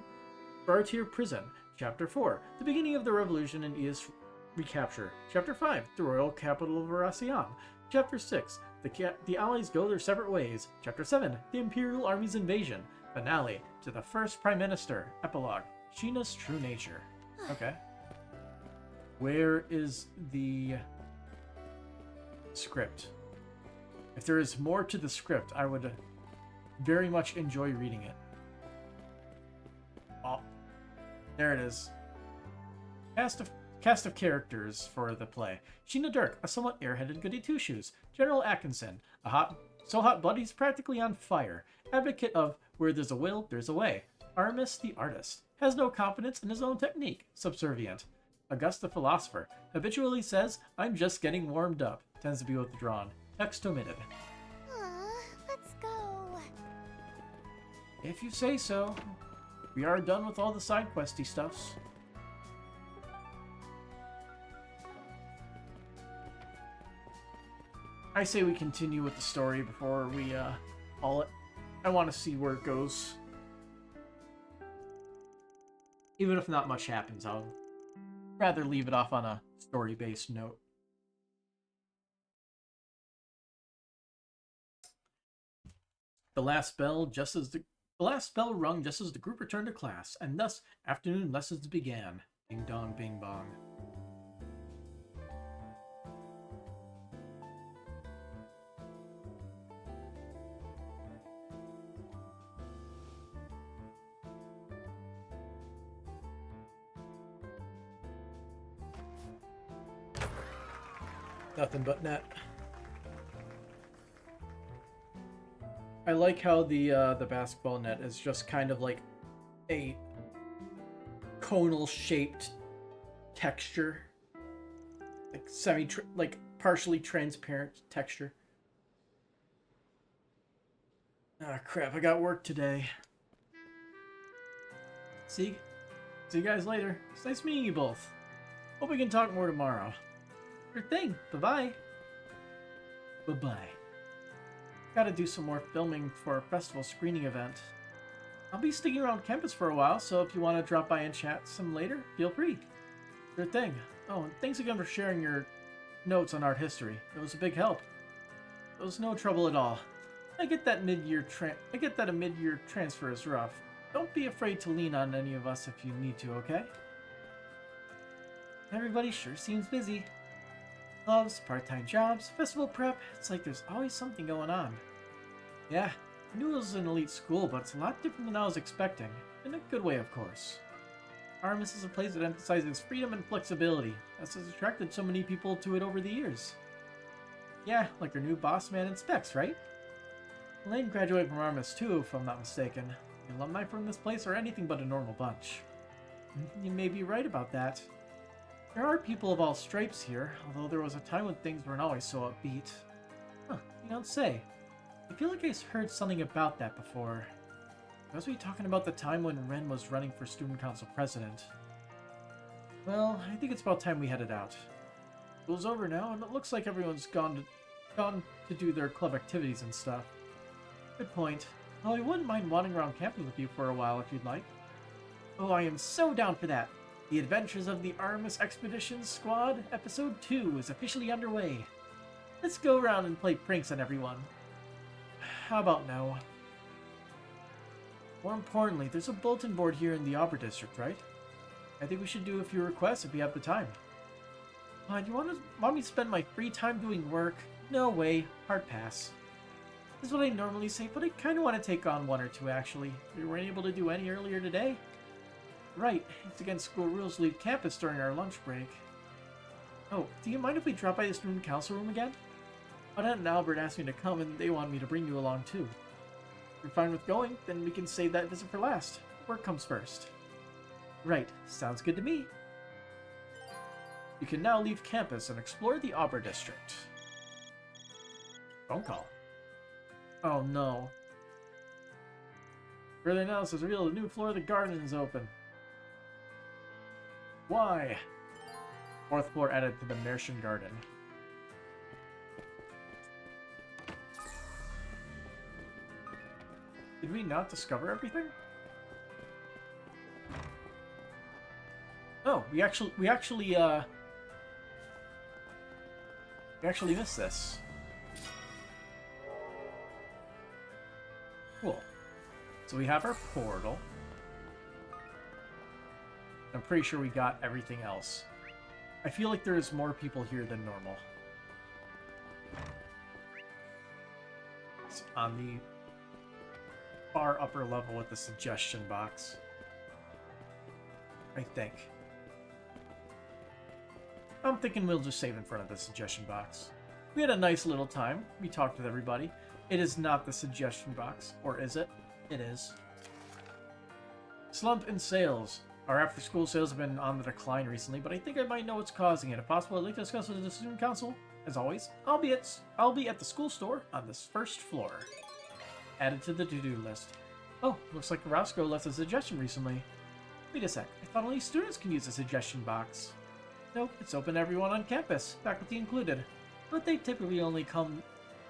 Bartier Prison. Chapter 4, The Beginning of the Revolution and Edith's Recapture. Chapter 5, The Royal Capital of Varacion. Chapter 6, The Allies Go Their Separate Ways. Chapter 7, The Imperial Army's Invasion. Finale, To the First Prime Minister. Epilogue, Sheena's True Nature. Okay. Where is the script? If there is more to the script, I would very much enjoy reading it. Oh, there it is. Cast of characters for the play. Sheena Dirk, a somewhat airheaded goody two-shoes. General Atkinson, so hot-blooded he's practically on fire. Advocate of where there's a will, there's a way. Aramis the artist, has no confidence in his own technique. Subservient. Augusta philosopher, habitually says, I'm just getting warmed up. Tends to be withdrawn. Text omitted. Let's go. If you say so. We are done with all the side questy stuffs. I say we continue with the story before we haul it. I want to see where it goes. Even if not much happens, I'll rather leave it off on a story-based note. The last bell rung just as the group returned to class, and thus afternoon lessons began. Ding dong, bing bong. Nothing but net. I like how the basketball net is just kind of like a conal shaped texture, like partially transparent texture. Ah, crap! I got work today. See you guys later. It's nice meeting you both. Hope we can talk more tomorrow. Sure thing. Bye-bye. Bye-bye. Gotta do some more filming for a festival screening event. I'll be sticking around campus for a while, so if you want to drop by and chat some later, feel free. Sure thing. Oh, and thanks again for sharing your notes on art history. It was a big help. It was no trouble at all. I get that a mid-year transfer is rough. Don't be afraid to lean on any of us if you need to, okay? Everybody sure seems busy. Clubs, part-time jobs, festival prep. It's like there's always something going on. Yeah, I knew it was an elite school, but it's a lot different than I was expecting. In a good way, of course. Aramis is a place that emphasizes freedom and flexibility, as has attracted so many people to it over the years. Yeah, like their new boss man and Specs, right? Elaine graduated from Aramis too, if I'm not mistaken. The alumni from this place are anything but a normal bunch. You may be right about that. There are people of all stripes here, although there was a time when things weren't always so upbeat. Huh, you don't say. I feel like I heard something about that before. Must be talking about the time when Ren was running for Student Council President. Well, I think it's about time we headed out. School's over now, and it looks like everyone's gone to do their club activities and stuff. Good point. Well, I wouldn't mind wandering around campus with you for a while if you'd like. Oh, I am so down for that. The Adventures of the Aramis Expeditions Squad, Episode 2 is officially underway. Let's go around and play pranks on everyone. How about no? More importantly, there's a bulletin board here in the Arbor District, right? I think we should do a few requests if we have the time. Do you want me to spend my free time doing work? No way. Hard pass. This is what I normally say, but I kind of want to take on one or two, actually. We weren't able to do any earlier today. Right. It's against school rules to leave campus during our lunch break. Oh, do you mind if we drop by the student council room again? Aunt and Albert asked me to come, and they wanted me to bring you along, too. If you're fine with going, then we can save that visit for last. Work comes first. Right. Sounds good to me. You can now leave campus and explore the Arbor District. Phone call. Oh no. Further analysis revealed the new floor of the garden is open. Why? Fourth floor added to the Martian Garden. Did we not discover everything? Oh, we actually missed this. Cool. So we have our portal. I'm pretty sure we got everything else. I feel like there's more people here than normal. It's on the far upper level with the suggestion box. I think. I'm thinking we'll just save in front of the suggestion box. We had a nice little time. We talked with everybody. It is not the suggestion box. Or is it? It is. Slump in sales. Our after-school sales have been on the decline recently, but I think I might know what's causing it. If possible, I'd like to discuss it with the student council. As always, I'll be at the school store on this first floor. Added to the to-do list. Oh, looks like Roscoe left a suggestion recently. Wait a sec. I thought only students can use the suggestion box. Nope, it's open to everyone on campus, faculty included. But they typically only come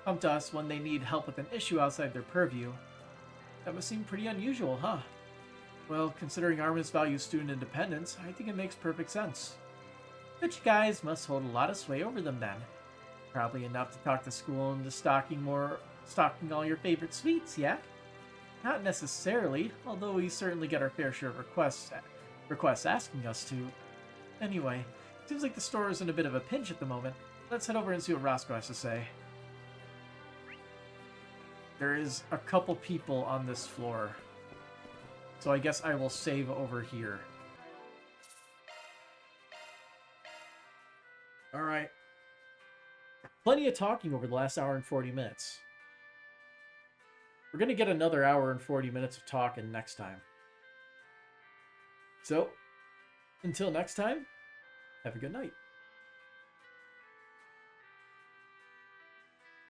to us when they need help with an issue outside their purview. That must seem pretty unusual, huh? Well, considering Aramis values student independence, I think it makes perfect sense. But you guys must hold a lot of sway over them then. Probably enough to talk the school into stocking all your favorite sweets, yeah? Not necessarily, although we certainly get our fair share of requests asking us to. Anyway, seems like the store is in a bit of a pinch at the moment. Let's head over and see what Roscoe has to say. There is a couple people on this floor, so I guess I will save over here. Alright. Plenty of talking over the last hour and 40 minutes. We're going to get another hour and 40 minutes of talking next time. So, until next time, have a good night.